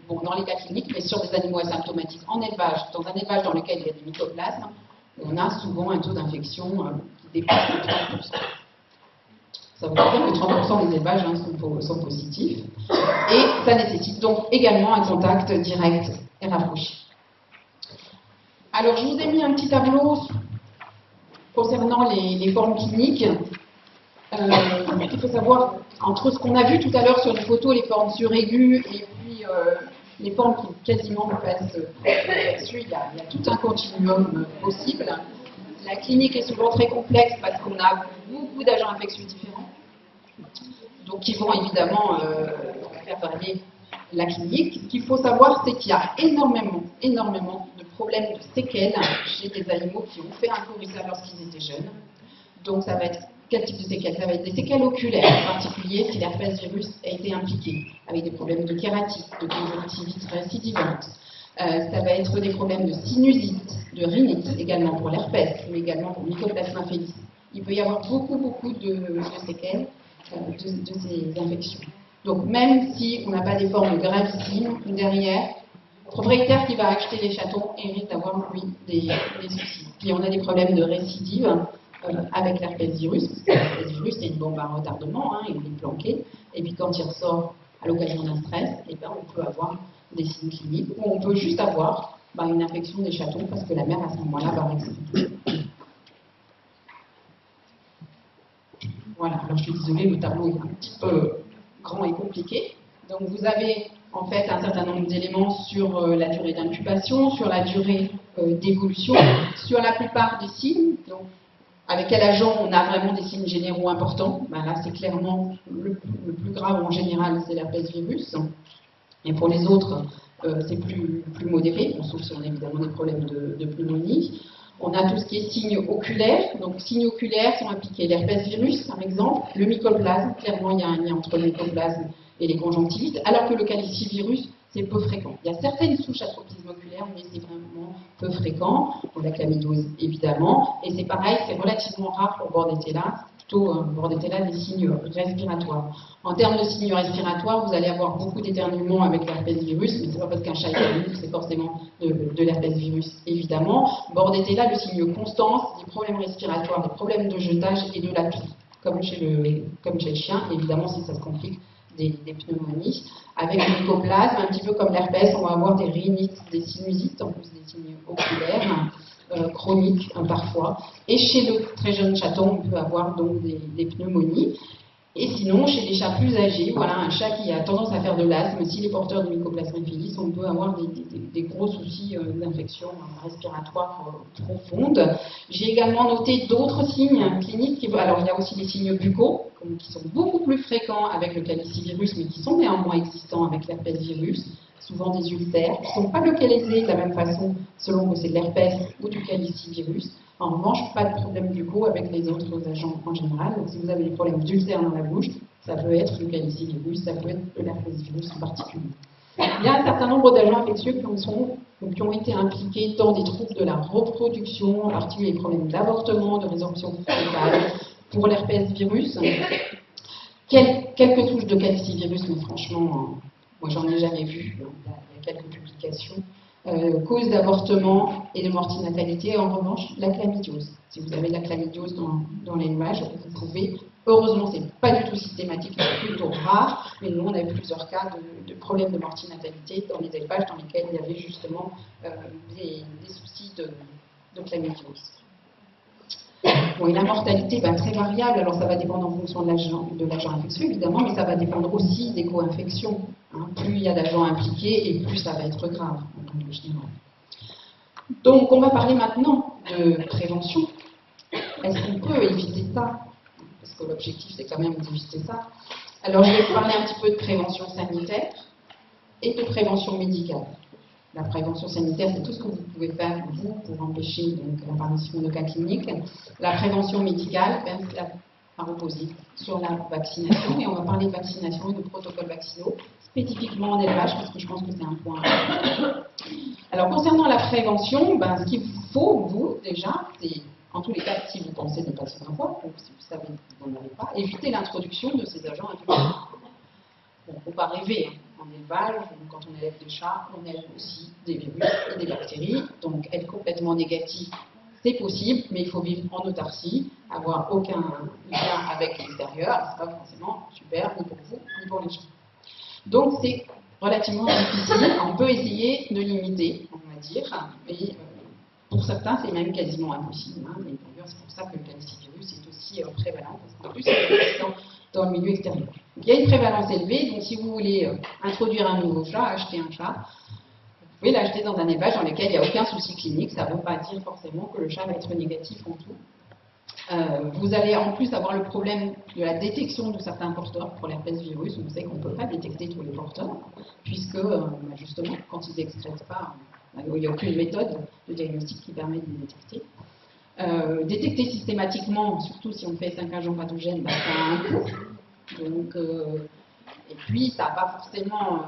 dans les cas cliniques, mais sur des animaux asymptomatiques en élevage, dans un élevage dans lequel il y a des mycoplasmes, on a souvent un taux d'infection qui dépasse les 30%. Ça veut dire que 30% des élevages sont positifs. Et ça nécessite donc également un contact direct et rapproché. Alors, je vous ai mis un petit tableau concernant les formes cliniques. Il faut savoir, entre ce qu'on a vu tout à l'heure sur les photos, les formes suraiguës et puis les formes qui quasiment passent là-dessus, il y a tout un continuum possible. La clinique est souvent très complexe parce qu'on a beaucoup d'agents infectieux différents, donc qui vont évidemment faire varier la clinique. Ce qu'il faut savoir, c'est qu'il y a énormément de problèmes de séquelles chez des animaux qui ont fait un coryza lorsqu'ils étaient jeunes. Donc ça va être quel type de séquelles? Ça va être des séquelles oculaires, en particulier si l'herpès virus a été impliqué, avec des problèmes de kératite, de conjonctivite récidivante. Ça va être des problèmes de sinusite, de rhinite, également pour l'herpès, mais également pour Mycoplasma felcis. Il peut y avoir beaucoup de séquelles de ces infections. Donc même si on n'a pas des formes gravissimes, derrière, le propriétaire qui va acheter les chatons risque d'avoir, lui, des soucis. Puis on a des problèmes de récidive avec l'herpès virus, parce que l'herpès virus, c'est une bombe à retardement, il est planqué, et puis quand il ressort à l'occasion d'un stress, eh ben, on peut avoir des signes cliniques, ou on peut juste avoir une infection des chatons, parce que la mère, à ce moment-là, va récidiver. Voilà, alors je suis désolée, le tableau est un petit peu grand et compliqué. Donc vous avez en fait un certain nombre d'éléments sur la durée d'incubation, sur la durée d'évolution, sur la plupart des signes. Donc, avec quel agent on a vraiment des signes généraux importants? Là, c'est clairement le plus grave en général, c'est l'herpès virus. Et pour les autres, c'est plus modéré, sauf si on a évidemment des problèmes de pneumonie. On a tout ce qui est signes oculaires. Donc, signes oculaires sont impliqués l'herpès virus, par exemple, le mycoplasme. Clairement, il y a un lien entre le mycoplasme et les conjonctivites, alors que le calicivirus, c'est peu fréquent. Il y a certaines souches à tropisme oculaire, mais c'est vraiment peu fréquent. Pour la chlamydiose, évidemment. Et c'est pareil, c'est relativement rare pour Bordetella, plutôt Bordetella des signes respiratoires. En termes de signes respiratoires, vous allez avoir beaucoup d'éternuements avec l'herpès virus, mais c'est pas parce qu'un chat éternue que c'est forcément de l'herpès virus, évidemment. Bordetella, le signe constant, des problèmes respiratoires, des problèmes de jetage et de la toux, comme chez le chien, évidemment si ça se complique, des pneumonies. Avec le mycoplasme, un petit peu comme l'herpès, on va avoir des rhinites, des sinusites, en plus des signes oculaires, chroniques parfois. Et chez le très jeune chaton, on peut avoir donc des pneumonies. Et sinon, chez les chats plus âgés, voilà, un chat qui a tendance à faire de l'asthme, s'il est porteur de Mycoplasma felcis, on peut avoir des gros soucis d'infection respiratoire profonde. J'ai également noté d'autres signes cliniques. Alors, il y a aussi des signes buccaux, qui sont beaucoup plus fréquents avec le calicivirus, mais qui sont néanmoins existants avec l'herpès virus. Souvent des ulcères, qui ne sont pas localisés de la même façon selon que c'est de l'herpès ou du calicivirus. En revanche, pas de problème buccaux avec les autres agents en général. Donc, si vous avez des problèmes d'ulcères dans la bouche, ça peut être le calicivirus, ça peut être l'herpès virus en particulier. Il y a un certain nombre d'agents infectieux qui ont été impliqués dans des troubles de la reproduction, en particulier les problèmes d'avortement, de résorption fœtale, pour l'herpès virus. Quelques souches de calicivirus, mais franchement, moi j'en ai jamais vu, il y a quelques publications. Cause d'avortement et de mortinatalité, en revanche, la chlamydiose. Si vous avez de la chlamydiose dans l'élevage, vous pouvez, heureusement, c'est pas du tout systématique, c'est plutôt rare, mais nous, on a eu plusieurs cas de problèmes de mortinatalité dans les élevages dans lesquels il y avait justement des soucis de chlamydiose. Bon, et la mortalité, très variable, alors ça va dépendre en fonction de l'agent infectieux, évidemment, mais ça va dépendre aussi des co-infections. Plus il y a d'agents impliqués, et plus ça va être grave, en règle générale. Donc, on va parler maintenant de prévention. Est-ce qu'on peut éviter ça? Parce que l'objectif, c'est quand même d'éviter ça. Alors, je vais vous parler un petit peu de prévention sanitaire et de prévention médicale. La prévention sanitaire, c'est tout ce que vous pouvez faire, vous, pour empêcher l'apparition de cas cliniques. La prévention médicale, va reposer sur la vaccination. Et on va parler de vaccination et de protocoles vaccinaux, spécifiquement en élevage, parce que je pense que c'est un point important. Alors, concernant la prévention, ce qu'il faut, vous, déjà, c'est, en tous les cas, si vous pensez ne pas en avoir, ou si vous savez que vous n'en avez pas, éviter l'introduction de ces agents infectieux. Bon, il ne faut pas rêver. En élevage, quand on élève des chats, on élève aussi des virus et des bactéries. Donc, être complètement négatif, c'est possible, mais il faut vivre en autarcie, avoir aucun lien avec l'extérieur. C'est pas forcément super, ni pour vous, ni pour les chats. Donc, c'est relativement difficile. On peut essayer de limiter, on va dire, mais pour certains, c'est même quasiment impossible. Et d'ailleurs, c'est pour ça que le calicivirus est aussi prévalent, parce qu'en plus, c'est présent dans le milieu extérieur. Donc, il y a une prévalence élevée, donc si vous voulez introduire un nouveau chat, acheter un chat, vous pouvez l'acheter dans un élevage dans lequel il n'y a aucun souci clinique. Ça ne veut pas dire forcément que le chat va être négatif en tout. Vous allez en plus avoir le problème de la détection de certains porteurs pour l'herpès virus. On sait qu'on ne peut pas détecter tous les porteurs, puisque justement, quand ils n'excrètent pas, il n'y a aucune méthode de diagnostic qui permet de les détecter. Détecter systématiquement, surtout si on fait 5 agents pathogènes, ça a un coût. Donc, et puis, ça n'a pas forcément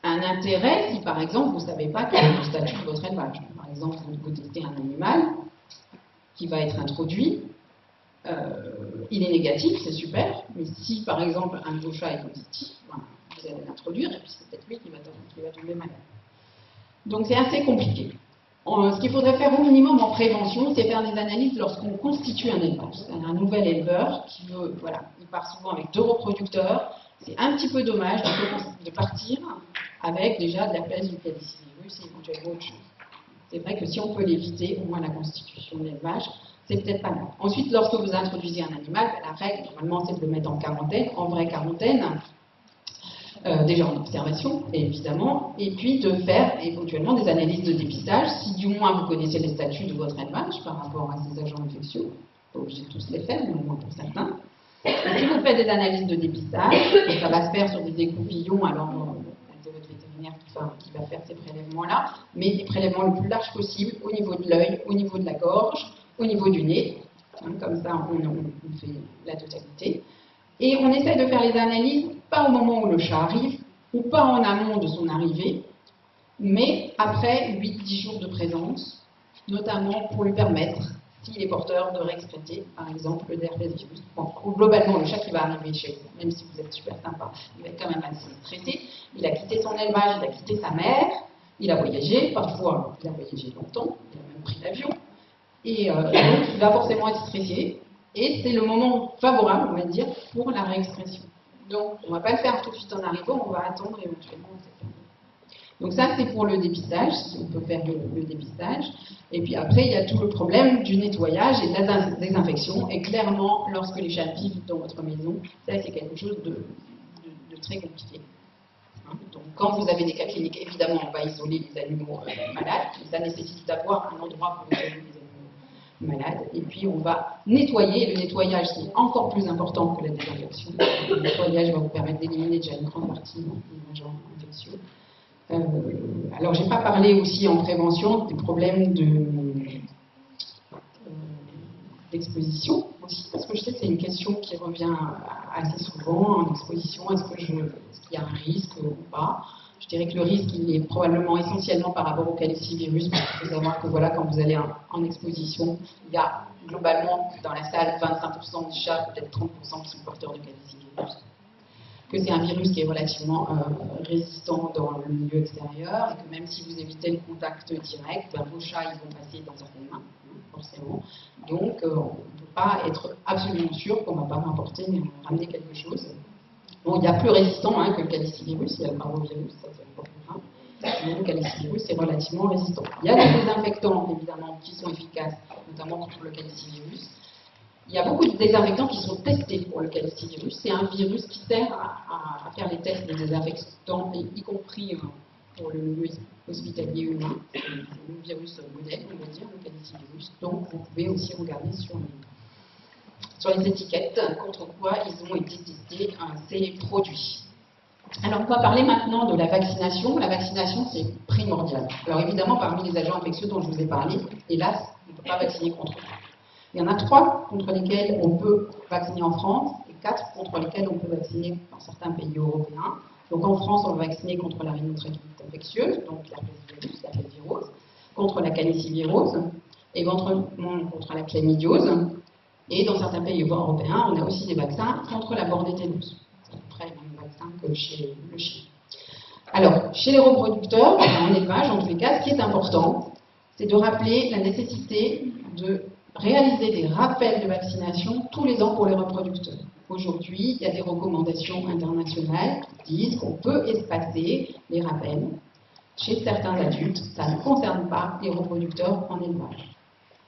un intérêt si, par exemple, vous ne savez pas quel est le statut de votre élevage. Par exemple, vous testez un animal qui va être introduit, il est négatif, c'est super, mais si, par exemple, un de vos chats est positif, ben, vous allez l'introduire, et puis c'est peut-être lui qui va tomber malade. Donc, c'est assez compliqué. Ce qu'il faudrait faire au minimum en prévention, c'est faire des analyses lorsqu'on constitue un élevage. C'est un nouvel éleveur qui veut, voilà, il part souvent avec 2 reproducteurs. C'est un petit peu dommage de partir avec déjà de la place du calicilivirus et éventuellement autre chose. C'est vrai que si on peut l'éviter, au moins la constitution de l'élevage, c'est peut-être pas mal. Ensuite, lorsque vous introduisez un animal, la règle, normalement, c'est de le mettre en quarantaine, en vraie quarantaine. Déjà en observation, évidemment, et puis de faire éventuellement des analyses de dépistage, si du moins vous connaissez les statuts de votre élevage par rapport à ces agents infectieux. Pas obligé de tous les faire, mais au moins pour certains. Et si vous faites des analyses de dépistage, et ça va se faire sur des écouvillons, alors c'est votre vétérinaire qui va faire ces prélèvements-là, mais des prélèvements le plus large possible, au niveau de l'œil, au niveau de la gorge, au niveau du nez. Comme ça, on fait la totalité. Et on essaie de faire les analyses, pas au moment où le chat arrive, ou pas en amont de son arrivée, mais après 8-10 jours de présence, notamment pour lui permettre, s'il est porteur, de réexploiter, par exemple, le herpesvirus. Bon, globalement, le chat qui va arriver chez vous, même si vous êtes super sympa, il va être quand même assez stressé. Il a quitté son élevage, il a quitté sa mère, il a voyagé, parfois il a voyagé longtemps, il a même pris l'avion, et donc il va forcément être stressé. Et c'est le moment favorable, on va dire, pour la réexpression. Donc, on ne va pas le faire tout de suite en arrivant, on va attendre éventuellement. Donc ça, c'est pour le dépistage, si on peut faire le dépistage. Et puis après, il y a tout le problème du nettoyage et de la désinfection. Et clairement, lorsque les chats vivent dans votre maison, ça, c'est quelque chose de très compliqué. Donc, quand vous avez des cas cliniques, évidemment, on va isoler les animaux malades. Ça nécessite d'avoir un endroit pour isoler les animaux malade, et puis on va nettoyer. Le nettoyage, c'est encore plus important que la désinfection. Le nettoyage va vous permettre d'éliminer déjà une grande partie des agents infectieux. Alors, j'ai pas parlé aussi en prévention des problèmes d'exposition aussi, parce que je sais que c'est une question qui revient assez souvent en exposition. Est-ce qu'il y a un risque ou pas? Je dirais que le risque, il est probablement essentiellement par rapport au calicivirus, parce qu'il faut savoir que voilà, quand vous allez en exposition, il y a globalement dans la salle 25% des chats, peut-être 30% qui sont porteurs de calicivirus. Que c'est un virus qui est relativement résistant dans le milieu extérieur, et que même si vous évitez le contact direct, ben, vos chats ils vont passer dans certaines mains, forcément. Donc on ne peut pas être absolument sûr qu'on ne va pas ramener quelque chose. Bon, il y a plus résistant que le calicivirus, il y a le parvovirus, ça c'est encore plus grave. Mais le calicivirus est relativement résistant. Il y a des désinfectants, évidemment, qui sont efficaces, notamment contre le calicivirus. Il y a beaucoup de désinfectants qui sont testés pour le calicivirus. C'est un virus qui sert à faire les tests des désinfectants, y compris pour le milieu hospitalier humain. C'est le virus modèle, on va dire, le calicivirus. Donc, vous pouvez aussi regarder sur les étiquettes contre quoi ils ont été testés ces produits. Alors, on va parler maintenant de la vaccination. La vaccination, c'est primordial. Alors, évidemment, parmi les agents infectieux dont je vous ai parlé, hélas, on ne peut pas vacciner contre eux. Il y en a 3 contre lesquels on peut vacciner en France et 4 contre lesquels on peut vacciner dans certains pays européens. Donc, en France, on va vacciner contre la rhinotrachite infectieuse, donc l'herpesvirus, la virose, contre la canicilivirose, éventuellement contre la chlamydiose. Et dans certains pays européens, on a aussi des vaccins contre la bordétellose. C'est à peu près le même vaccin que chez le chien. Alors, chez les reproducteurs, en élevage, en tous les cas, ce qui est important, c'est de rappeler la nécessité de réaliser des rappels de vaccination tous les ans pour les reproducteurs. Aujourd'hui, il y a des recommandations internationales qui disent qu'on peut espacer les rappels chez certains adultes. Ça ne concerne pas les reproducteurs en élevage.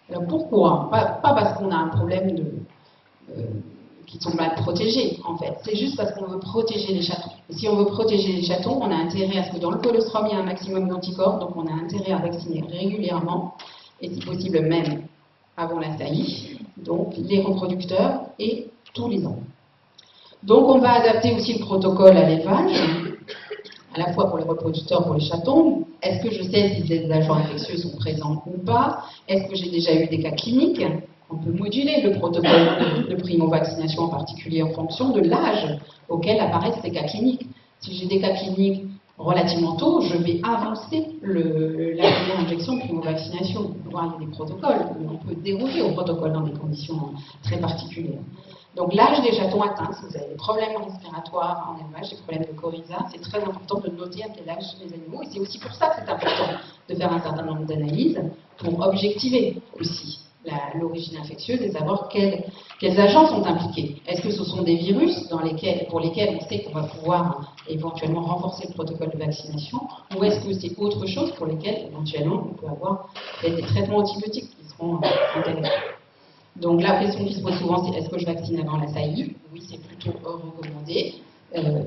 Alors pourquoi? Pas parce qu'on a un problème qui sont mal protégés, en fait. C'est juste parce qu'on veut protéger les chatons. Et si on veut protéger les chatons, on a intérêt à ce que dans le colostrum, il y ait un maximum d'anticorps, donc on a intérêt à vacciner régulièrement, et si possible même avant la saillie, donc les reproducteurs, et tous les ans. Donc on va adapter aussi le protocole à l'élevage. à la fois pour les reproducteurs, pour les chatons. Est-ce que je sais si des agents infectieux sont présents ou pas? Est-ce que j'ai déjà eu des cas cliniques? On peut moduler le protocole de primo-vaccination, en particulier en fonction de l'âge auquel apparaissent ces cas cliniques. Si j'ai des cas cliniques relativement tôt, je vais avancer la première injection de primo-vaccination. Il y a des protocoles, on peut déroger au protocole dans des conditions très particulières. Donc l'âge des chatons atteints, si vous avez des problèmes respiratoires en élevage, des problèmes de coryza, c'est très important de noter à quel âge sont les animaux. Et c'est aussi pour ça que c'est important de faire un certain nombre d'analyses pour objectiver aussi l'origine infectieuse et savoir quels agents sont impliqués. Est-ce que ce sont des virus pour lesquels on sait qu'on va pouvoir éventuellement renforcer le protocole de vaccination, ou est-ce que c'est autre chose pour lesquels éventuellement on peut avoir peut-être des traitements antibiotiques qui seront intéressants. Donc la question qui se pose souvent, c'est est-ce que je vaccine avant la saillie? Oui, c'est plutôt recommandé.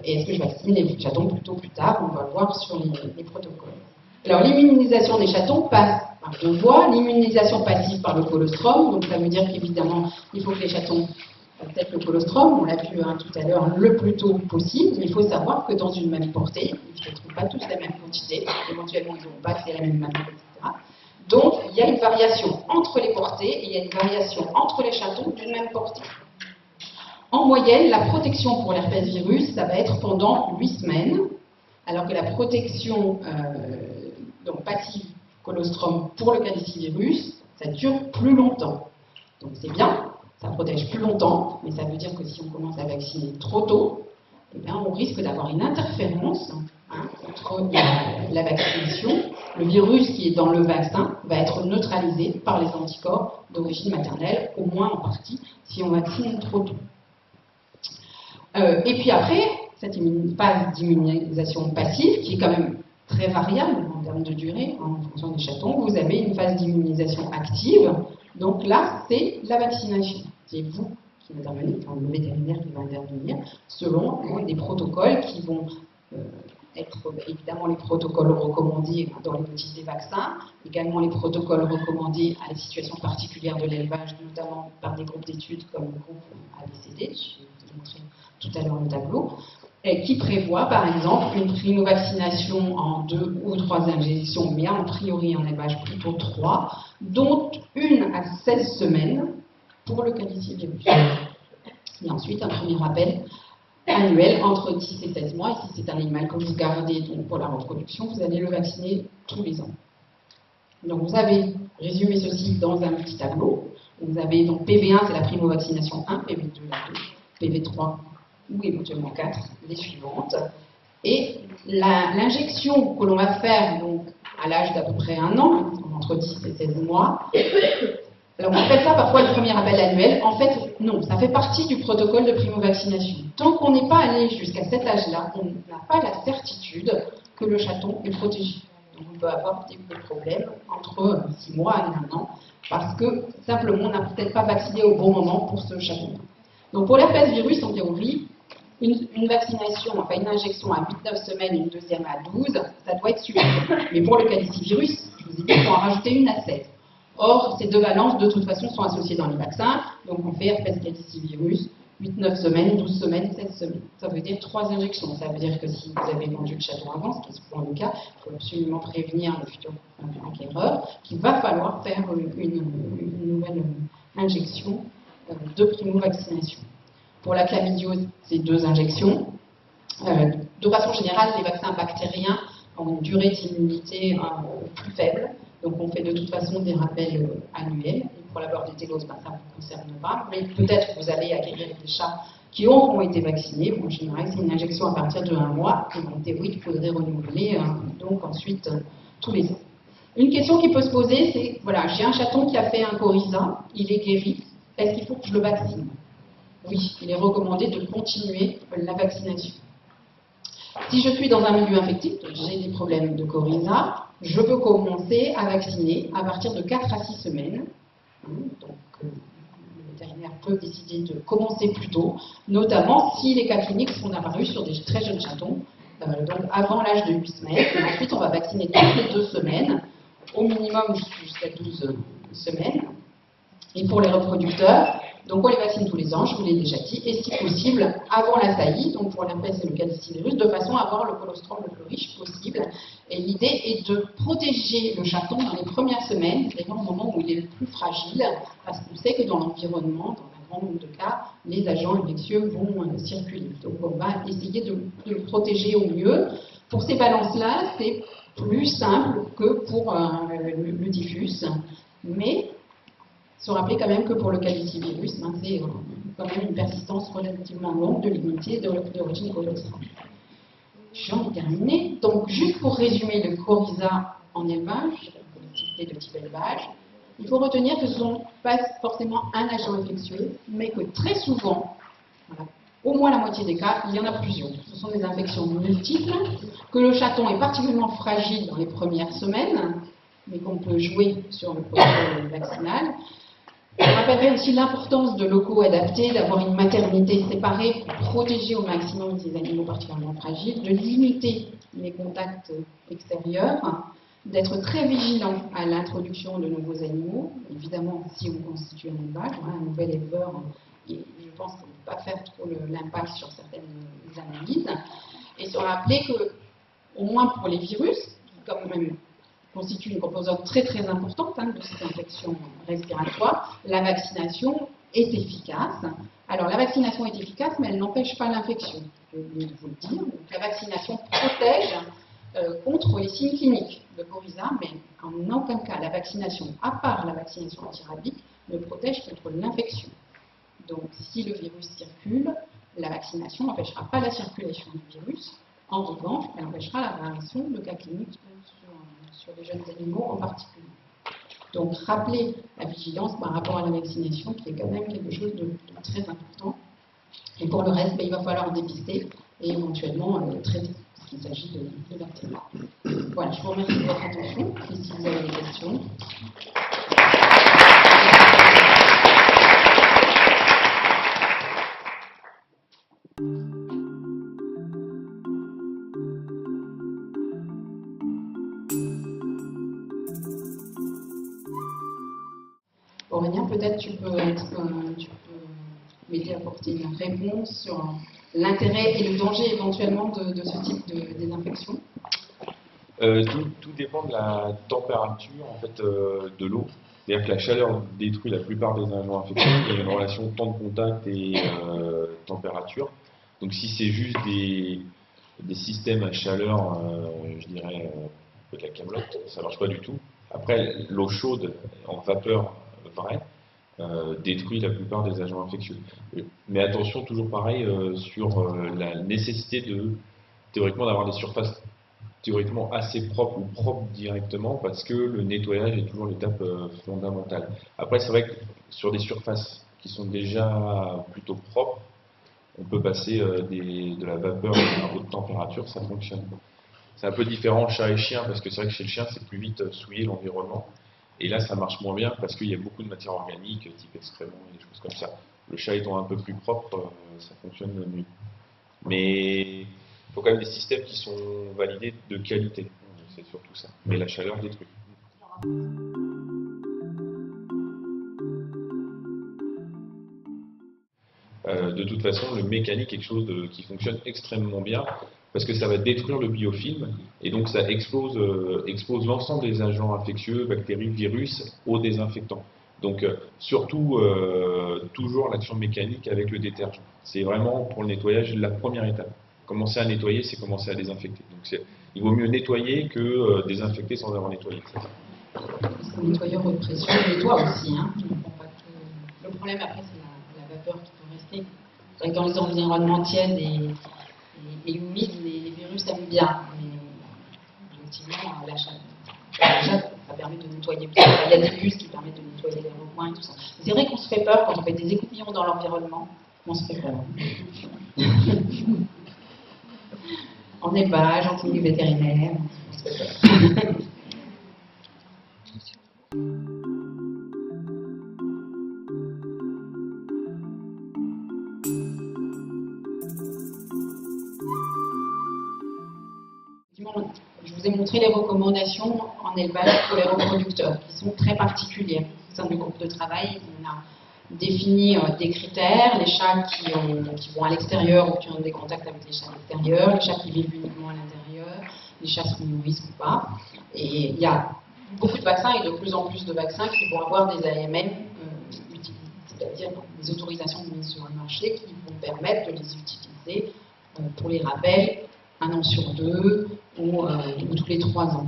Et est-ce que je vaccine les chatons plutôt plus tard? On va le voir sur les protocoles. Alors l'immunisation des chatons passe par deux voies. L'immunisation passive par le colostrum, donc ça veut dire qu'évidemment, il faut que les chatons peut-être le colostrum, on l'a vu tout à l'heure, le plus tôt possible. Mais il faut savoir que dans une même portée, ils ne trouvent pas tous la même quantité, éventuellement ils n'ont pas accès à la même maman, etc. Donc, il y a une variation entre les portées et il y a une variation entre les chatons d'une même portée. En moyenne, la protection pour l'herpès virus, ça va être pendant 8 semaines, alors que la protection donc passive colostrum pour le calicivirus, ça dure plus longtemps. Donc c'est bien, ça protège plus longtemps, mais ça veut dire que si on commence à vacciner trop tôt, eh bien, on risque d'avoir une interférence entre la vaccination. Le virus qui est dans le vaccin va être neutralisé par les anticorps d'origine maternelle, au moins en partie, si on vaccine trop tôt. Et puis après, cette phase d'immunisation passive, qui est quand même très variable en termes de durée, en fonction des chatons, vous avez une phase d'immunisation active. Donc là, c'est la vaccination. C'est vous qui intervenez, enfin le vétérinaire qui va intervenir, selon des protocoles qui vont être évidemment les protocoles recommandés dans les motifs des vaccins, également les protocoles recommandés à la situation particulière de l'élevage, notamment par des groupes d'études comme le groupe ABCD, je vais vous montrer tout à l'heure le tableau, qui prévoit par exemple une primo-vaccination en 2 ou 3 injections, mais en priori en élevage plutôt 3, dont une à 16 semaines pour le calicivirus. Et ensuite un premier rappel annuel entre 10 et 16 mois, et si c'est un animal que vous gardez donc pour la reproduction, vous allez le vacciner tous les ans. Donc vous avez résumé ceci dans un petit tableau. Vous avez donc PV1, c'est la primo-vaccination 1, PV2 la 2, PV3 ou éventuellement 4, les suivantes. Et l'injection que l'on va faire donc, à l'âge d'à peu près 1 an, entre 10 et 16 mois, alors on appelle ça parfois le premier rappel annuel. En fait, non, ça fait partie du protocole de primo-vaccination. Tant qu'on n'est pas allé jusqu'à cet âge-là, on n'a pas la certitude que le chaton est protégé. Donc on peut avoir des problèmes entre 6 mois et 1 an, parce que simplement on n'a peut-être pas vacciné au bon moment pour ce chaton. Donc pour l'herpès virus, en théorie, une vaccination, enfin une injection à 8-9 semaines et une deuxième à 12, ça doit être suffisant. Mais pour le calicivirus, je vous ai dit qu'il faut en rajouter une à 16. Or, ces deux valences, de toute façon, sont associées dans les vaccins. Donc, on fait herpès calicivirus, 8-9 semaines, 12 semaines, 16 semaines. Ça veut dire 3 injections. Ça veut dire que si vous avez vendu le chaton avant, ce qui est souvent le cas, il faut absolument prévenir le futur acquéreur qu'il va falloir faire une nouvelle injection de primo-vaccination. Pour la chlamydiose, c'est 2 injections. De façon générale, les vaccins bactériens ont une durée d'immunité plus faible. Donc on fait de toute façon des rappels annuels. Et pour la bordétellose, ça ne vous concerne pas. Mais peut-être que vous allez acquérir des chats qui auront été vaccinés. En général, c'est une injection à partir de 1 mois. Et en théorie, il faudrait renouveler donc ensuite tous les ans. Une question qui peut se poser, c'est, voilà, j'ai un chaton qui a fait un coryza, il est guéri. Est-ce qu'il faut que je le vaccine? Oui, il est recommandé de continuer la vaccination. Si je suis dans un milieu infectif, j'ai des problèmes de coryza, je peux commencer à vacciner à partir de 4 à 6 semaines. Donc, le vétérinaire peut décider de commencer plus tôt, notamment si les cas cliniques sont apparus sur des très jeunes chatons, donc avant l'âge de 8 semaines. Et ensuite, on va vacciner toutes les 2 semaines, au minimum jusqu'à 12 semaines. Et pour les reproducteurs, Donc on les vaccine tous les ans, je vous l'ai déjà dit, et si possible avant la saillie, donc pour l'herpès et le calicivirus, de façon à avoir le colostrum le plus riche possible. Et l'idée est de protéger le chaton dans les premières semaines, c'est-à-dire au moment où il est le plus fragile, parce qu'on sait que dans l'environnement, dans un grand nombre de cas, les agents infectieux vont circuler. Donc on va essayer de le protéger au mieux. Pour ces balances-là, c'est plus simple que pour le diffus, mais se rappeler quand même que pour le calicivirus, c'est quand même une persistance relativement longue de l'immunité d'origine colostrum. J'en ai terminé. Donc, juste pour résumer le coryza en élevage, une activité de type élevage, il faut retenir que ce ne sont pas forcément un agent infectieux, mais que très souvent, voilà, au moins la moitié des cas, il y en a plusieurs. Ce sont des infections multiples, que le chaton est particulièrement fragile dans les premières semaines, mais qu'on peut jouer sur le protocole vaccinal. Je rappellerai aussi l'importance de locaux adaptés, d'avoir une maternité séparée pour protéger au maximum ces animaux particulièrement fragiles, de limiter les contacts extérieurs, d'être très vigilant à l'introduction de nouveaux animaux. Évidemment, si on constitue un élevage, un nouvel éleveur, et je pense qu'on ne peut pas faire trop l'impasse sur certaines analyses, et se rappeler que, au moins pour les virus, qui quand même constitue une composante très très importante de cette infection respiratoire, la vaccination est efficace. Alors la vaccination est efficace, mais elle n'empêche pas l'infection, je vais vous le dire. Donc, la vaccination protège contre les signes cliniques de coryza, mais en aucun cas la vaccination, à part la vaccination antirabique, ne protège contre l'infection. Donc si le virus circule, la vaccination n'empêchera pas la circulation du virus. En revanche, elle empêchera l'apparition de cas cliniques sur les jeunes animaux en particulier. Donc, rappeler la vigilance par rapport à la vaccination, qui est quand même quelque chose de très important. Et pour le reste, il va falloir dépister et éventuellement traiter, parce qu'il s'agit de bactéries. Voilà, je vous remercie de votre attention. Et si vous avez des questions. Aurélien, peut-être tu peux m'aider à apporter une réponse sur l'intérêt et le danger éventuellement de ce type de désinfection. Tout dépend de la température en fait, de l'eau. C'est-à-dire que la chaleur détruit la plupart des agents infectieux. Il y a une relation temps de contact et température. Donc si c'est juste des systèmes à chaleur, je dirais de la camelote, ça ne marche pas du tout. Après, l'eau chaude en vapeur vraie détruit la plupart des agents infectieux. Mais attention, toujours pareil, sur la nécessité théoriquement d'avoir des surfaces théoriquement assez propres ou propres directement, parce que le nettoyage est toujours l'étape fondamentale. Après, c'est vrai que sur des surfaces qui sont déjà plutôt propres, on peut passer de la vapeur à haute température, ça fonctionne. C'est un peu différent chat et chien, parce que c'est vrai que chez le chien, c'est plus vite souiller l'environnement. Et là, ça marche moins bien parce qu'il y a beaucoup de matière organique, type excréments et des choses comme ça. Le chat étant un peu plus propre, ça fonctionne mieux. Mais il faut quand même des systèmes qui sont validés de qualité. C'est surtout ça. Mais la chaleur détruit. De toute façon, le mécanique est quelque chose qui fonctionne extrêmement bien parce que ça va détruire le biofilm et donc ça expose l'ensemble des agents infectieux, bactéries, virus au désinfectant. Donc surtout, toujours l'action mécanique avec le détergent. C'est vraiment pour le nettoyage la première étape. Commencer à nettoyer, c'est commencer à désinfecter. Donc il vaut mieux nettoyer que désinfecter sans avoir nettoyé. C'est un nettoyeur haute pression, et toi aussi. Hein. Le problème après, c'est la vapeur qui peut rester. C'est vrai que dans les environnements tièdes et humides, les virus aiment bien. Mais effectivement, la chaleur, ça permet de nettoyer. Il y a des bus qui permettent de nettoyer les recoins et tout ça. C'est vrai qu'on se fait peur quand on fait des écoupillons dans l'environnement. On se fait peur. En élevage, en clinique vétérinaire, on se fait peur. Je vous ai montré les recommandations en élevage pour les reproducteurs, qui sont très particulières. Au sein du groupe de travail, on a définir des critères, les chats qui vont à l'extérieur ou qui ont des contacts avec les chats à l'extérieur, les chats qui vivent uniquement à l'intérieur, les chats sous risque ou pas. Et il y a beaucoup de vaccins et de plus en plus de vaccins qui vont avoir des AMM c'est-à-dire des autorisations de mise sur le marché qui vont permettre de les utiliser pour les rappels 1 an sur 2 ou tous les 3 ans.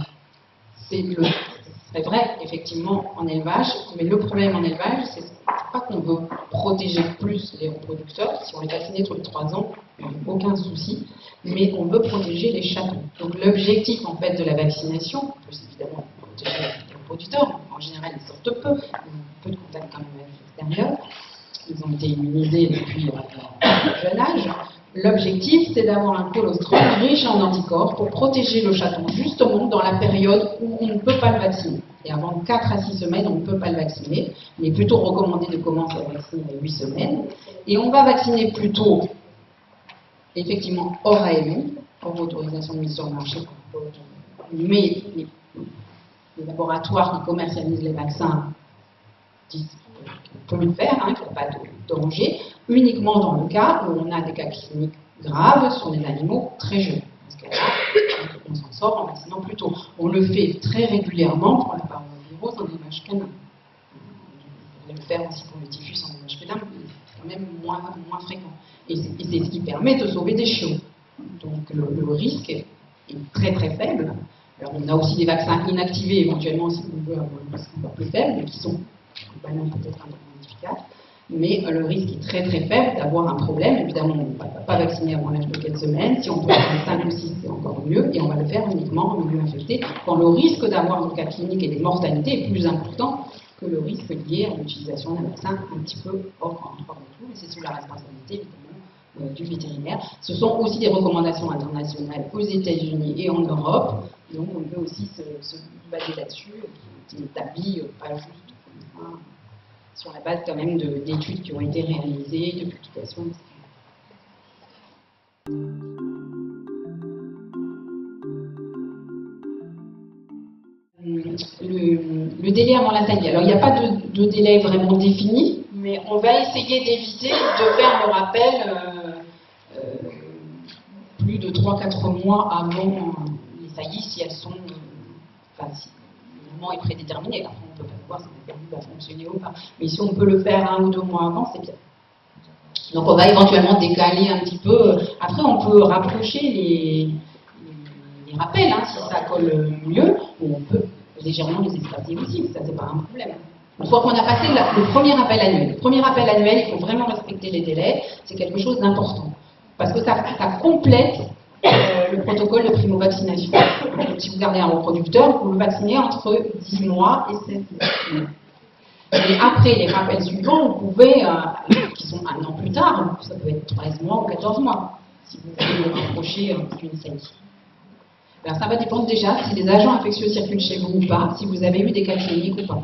C'est vrai, effectivement, en élevage, mais le problème en élevage, c'est pas qu'on veut protéger plus les reproducteurs. Si on les vaccinait tous les 3 ans, il n'y a aucun souci, mais on veut protéger les chatons. Donc l'objectif, en fait, de la vaccination, on peut évidemment protéger les reproducteurs, en général, ils sortent peu, ils ont peu de contact quand même avec l'extérieur, ils ont été immunisés depuis leur jeune âge. L'objectif, c'est d'avoir un colostrum riche en anticorps pour protéger le chaton, justement dans la période où on ne peut pas le vacciner. Et avant 4 à 6 semaines, on ne peut pas le vacciner. Il est plutôt recommandé de commencer à vacciner à 8 semaines. Et on va vacciner plutôt, effectivement, hors AMM, hors autorisation de mise sur le marché. Mais les laboratoires qui commercialisent les vaccins disent qu'on peut le faire, qu'il n'y a pas de danger, uniquement dans le cas où on a des cas cliniques graves sur des animaux très jeunes. Dans ce cas-là, on s'en sort en vaccinant plus tôt. On le fait très régulièrement pour la parvovirose en élevage canin. On peut le faire aussi pour le typhus en élevage canin, mais c'est quand même moins fréquent. Et c'est ce qui permet de sauver des chiots. Donc le risque est très très faible. Alors on a aussi des vaccins inactivés éventuellement si on veut avoir un risque encore plus faible, mais qui sont globalement peut-être un peu moins efficaces. Mais le risque est très très faible d'avoir un problème. Évidemment, on ne va pas vacciner avant l'âge de 4 semaines. Si on peut faire 5 ou 6, c'est encore mieux. Et on va le faire uniquement en milieu infecté, quand le risque d'avoir des cas cliniques et des mortalités est plus important que le risque lié à l'utilisation d'un vaccin un petit peu hors de tout. Et c'est sous la responsabilité, évidemment, du vétérinaire. Ce sont aussi des recommandations internationales aux États-Unis et en Europe. Donc on peut aussi se baser là-dessus, qui est établi pas juste sur la base quand même d'études qui ont été réalisées, de publications, etc. Le délai avant la taille. Alors il n'y a pas de délai vraiment défini, mais on va essayer d'éviter de faire le rappel plus de 3-4 mois avant les saillies si elles sont... si le moment est prédéterminé. Après, on ne peut pas voir si le permis va fonctionner ou pas. Mais si on peut le faire 1 ou 2 mois avant, c'est bien. Donc on va éventuellement décaler un petit peu. Après, on peut rapprocher les rappels, si ça colle mieux, ou on peut légèrement les espacer aussi, ça c'est pas un problème. Une fois qu'on a passé le premier appel annuel. Le premier appel annuel, il faut vraiment respecter les délais, c'est quelque chose d'important. Parce que ça complète le protocole de primo-vaccination. Si vous gardez un reproducteur, vous le vaccinez entre 10 mois et 7 mois. Et après les rappels suivants, vous pouvez, qui sont 1 an plus tard, ça peut être 13 mois ou 14 mois, si vous voulez le rapprocher d'une saillie. Alors ça va dépendre déjà si les agents infectieux circulent chez vous ou pas, si vous avez eu des cas cliniques ou pas.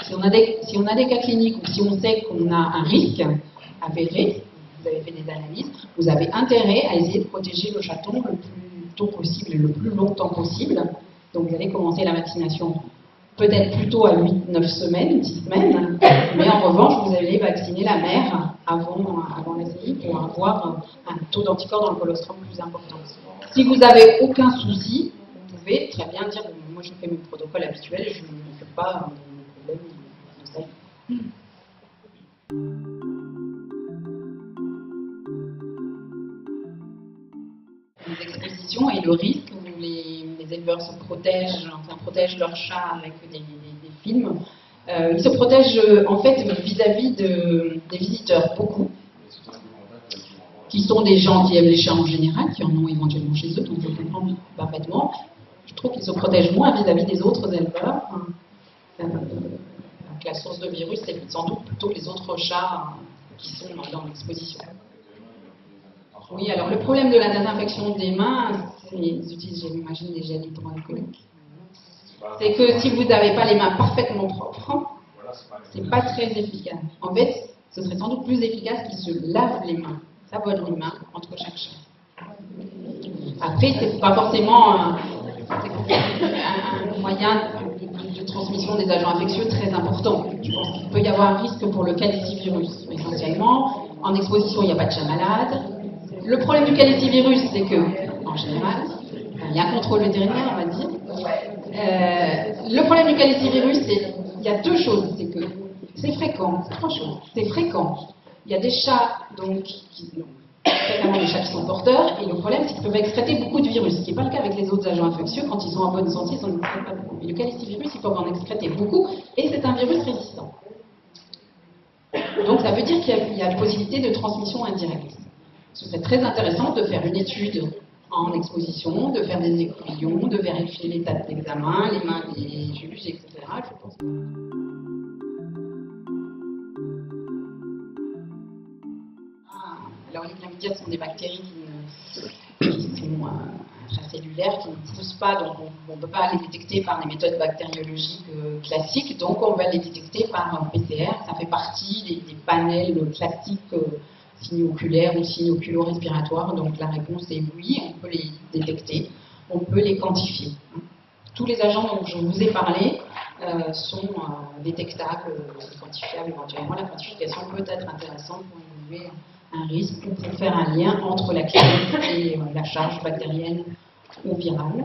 Si on a des cas cliniques ou si on sait qu'on a un risque avéré, vous avez fait des analyses, vous avez intérêt à essayer de protéger le chaton le plus tôt possible et le plus longtemps possible. Donc vous allez commencer la vaccination peut-être plutôt à 8-9 semaines, 10 semaines, mais en revanche, vous allez vacciner la mère avant la saillie pour avoir un taux d'anticorps dans le colostrum plus important. Si vous n'avez aucun souci, vous pouvez très bien dire moi je fais mes protocoles habituels, je ne fais pas de problème de saillie. Les expositions et le risque où les éleveurs se protègent leurs chats avec des films. Ils se protègent en fait vis-à-vis des visiteurs, beaucoup, qui sont des gens qui aiment les chats en général, qui en ont éventuellement chez eux, donc je comprends parfaitement. Je trouve qu'ils se protègent moins vis-à-vis des autres éleveurs. La source de virus, c'est sans doute plutôt les autres chats qui sont dans l'exposition. Oui, alors le problème de la désinfection des mains, ils utilisent, j'imagine, des gels hydroalcooliques. C'est que si vous n'avez pas les mains parfaitement propres, c'est pas très efficace. En fait, ce serait sans doute plus efficace qu'ils se lavent les mains, savonnent les mains entre chaque chat. Après, c'est pas forcément un moyen de transmission des agents infectieux très important. Je pense qu'il peut y avoir un risque pour le calicivirus. Essentiellement, en exposition, il n'y a pas de chat malade. Le problème du calicivirus, c'est que, en général, il y a un contrôle vétérinaire, on va dire. Le problème du calicivirus, c'est il y a deux choses. C'est que c'est fréquent, trois choses. C'est fréquent. Il y a des chats, donc, fréquemment des chats qui sont porteurs, et le problème, c'est qu'ils peuvent excréter beaucoup de virus, ce qui n'est pas le cas avec les autres agents infectieux. Quand ils sont en bonne santé, ils n'en excrètent pas beaucoup. Mais le calicivirus, ils peuvent en excréter beaucoup, et c'est un virus résistant. Donc, ça veut dire qu'il y a une possibilité de transmission indirecte. Ce serait très intéressant de faire une étude en exposition, de faire des échantillons, de vérifier l'état de l'examen, les mains des juges, etc. Je pense. Alors, les chlamydia sont des bactéries qui sont intracellulaires, qui ne poussent pas, donc on ne peut pas les détecter par des méthodes bactériologiques classiques, donc on va les détecter par PCR. Ça fait partie des panels classiques signes oculaires ou signes oculo-respiratoires. Donc la réponse est oui, on peut les détecter, on peut les quantifier. Tous les agents dont je vous ai parlé sont détectables, quantifiables éventuellement. La quantification peut être intéressante pour évaluer un risque ou pour faire un lien entre la clinique et la charge bactérienne ou virale.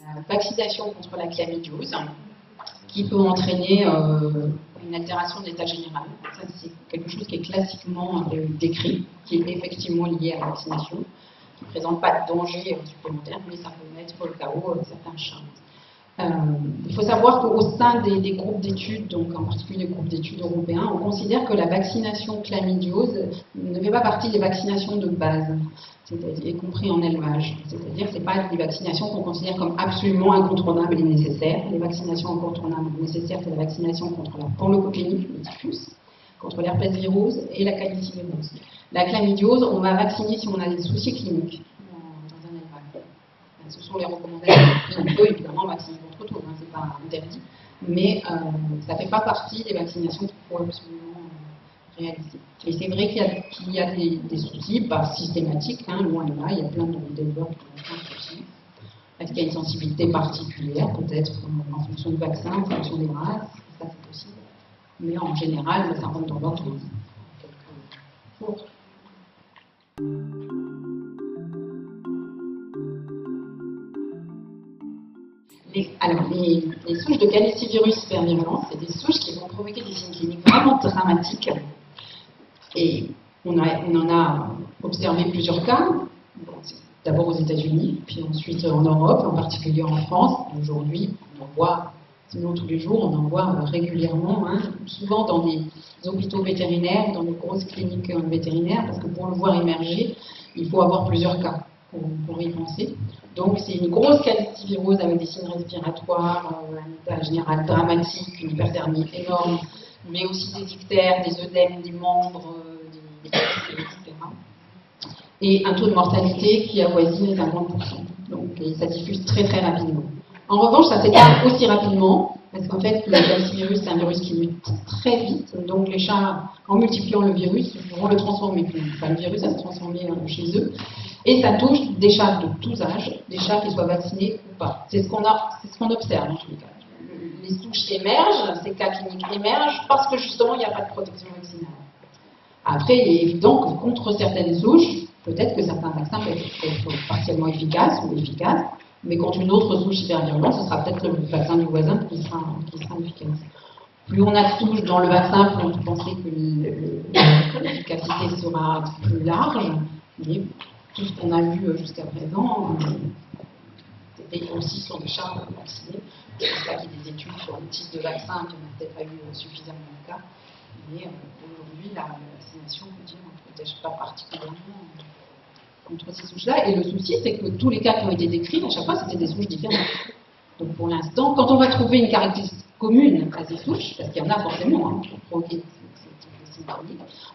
La vaccination contre la chlamydiose, qui peut entraîner une altération de l'état général. Ça, c'est quelque chose qui est classiquement décrit, qui est effectivement lié à la vaccination, qui ne présente pas de danger supplémentaire, mais ça peut mettre le chaos certains chats. Il faut savoir qu'au sein des groupes d'études, donc en particulier les groupes d'études européens, on considère que la vaccination chlamydiose ne fait pas partie des vaccinations de base, y compris en élevage. C'est-à-dire que ce n'est pas des vaccinations qu'on considère comme absolument incontournables et nécessaires. Les vaccinations incontournables et nécessaires, c'est la vaccination contre la panleucopénie, le typhus, contre l'herpès virose et la calicivirose. La chlamydiose, on va vacciner si on a des soucis cliniques dans un élevage. Ce sont les recommandations. On peut évidemment vacciner contre tout, hein, c'est pas interdit, mais ça ne fait pas partie des vaccinations qu'il faut absolument réaliser. Et c'est vrai qu'il y a des soucis, pas systématiques, hein, loin de là, il y a plein d'éleveurs qui ont plein de soucis. Est-ce qu'il y a une sensibilité particulière, peut-être en fonction du vaccin, en fonction des races, ça c'est possible. Mais en général, ça rentre dans l'ordre en quelques jours. Les souches de calicivirus pervirulent, c'est des souches qui vont provoquer des signes cliniques vraiment dramatiques. Et on en a observé plusieurs cas, d'abord aux États-Unis, puis ensuite en Europe, en particulier en France. Aujourd'hui, on en voit, sinon tous les jours, on en voit régulièrement, hein, souvent dans des hôpitaux vétérinaires, dans des grosses cliniques vétérinaires, parce que pour le voir émerger, il faut avoir plusieurs cas pour y penser. Donc c'est une grosse calicivirose avec des signes respiratoires, un état général dramatique, une hyperthermie énorme, mais aussi des ictères, des œdèmes, des membres, des etc. Et un taux de mortalité qui avoisine les 50%. Donc ça diffuse très très rapidement. En revanche, ça s'éteint aussi rapidement, parce qu'en fait, le calicivirus, c'est un virus qui mute très vite. Donc les chats, en multipliant le virus, vont le transformer. Enfin, le virus va se transformer chez eux. Et ça touche des chats de tous âges, des chats qui soient vaccinés ou pas. C'est ce qu'on observe en tous les cas. Les souches émergent, ces cas cliniques émergent, parce que justement, il n'y a pas de protection vaccinale. Après, il est évident que contre certaines souches, peut-être que certains vaccins peuvent être partiellement efficaces ou efficaces, mais contre une autre souche hyper virulente, ce sera peut-être le vaccin du voisin qui sera efficace. Plus on a de souches dans le vaccin, plus on peut penser que l'efficacité sera plus large, mais tout ce qu'on a vu jusqu'à présent, c'était aussi sur des chats vaccinés. Je ne pense pas qu'il y ait des études sur le type de vaccin, qui n'ont peut-être pas eu suffisamment de cas. Mais aujourd'hui, la vaccination, on peut dire, ne protège pas particulièrement contre ces souches-là. Et le souci, c'est que tous les cas qui ont été décrits, à chaque fois, c'était des souches différentes. Donc pour l'instant, quand on va trouver une caractéristique commune à ces souches, parce qu'il y en a forcément, hein, pour provoquer ces signes,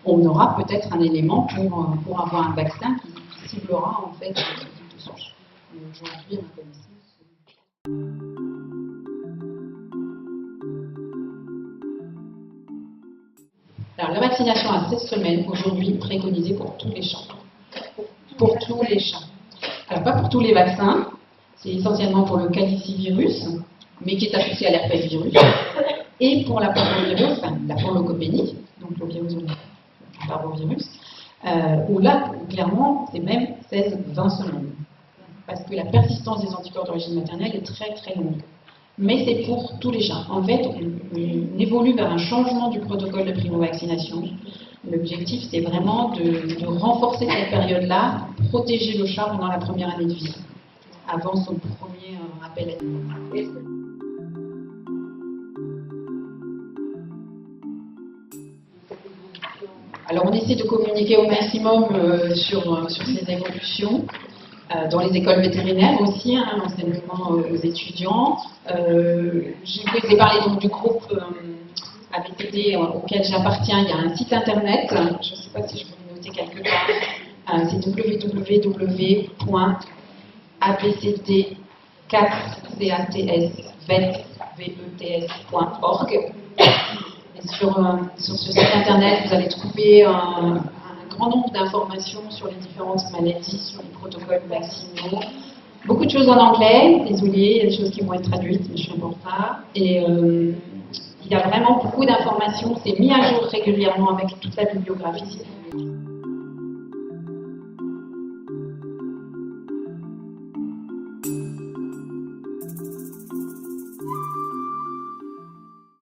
on aura peut-être un élément pour avoir un vaccin qui ciblera en fait ce type de souche. Mais aujourd'hui, à ma connaissance, alors, la vaccination à 16 semaines, aujourd'hui, préconisée pour tous les chats. pour tous les chats. Alors pas pour tous les vaccins, c'est essentiellement pour le calicivirus, mais qui est associé à l'herpès virus, et pour la parvovirus, enfin la porlocopénie, donc le virus de la parvovirus, où là, clairement, c'est même 16-20 semaines. Parce que la persistance des anticorps d'origine maternelle est très très longue. Mais c'est pour tous les chats. En fait, on évolue vers un changement du protocole de primo-vaccination. L'objectif, c'est vraiment de renforcer cette période-là, protéger le chat pendant la première année de vie, avant son premier rappel à niveau. Alors, on essaie de communiquer au maximum sur ces évolutions. Dans les écoles vétérinaires aussi, l'enseignement aux étudiants. Je vous ai parlé donc du groupe ABCD auquel j'appartiens. Il y a un site internet, je ne sais pas si je peux le noter quelque part, c'est www.abcd4vets.org. Et sur ce site internet, vous allez trouver un grand nombre d'informations sur les différentes maladies, sur les protocoles vaccinaux. Beaucoup de choses en anglais, désolé, il y a des choses qui vont être traduites, mais je suis un peu en retard. Et il y a vraiment beaucoup d'informations, c'est mis à jour régulièrement avec toute la bibliographie.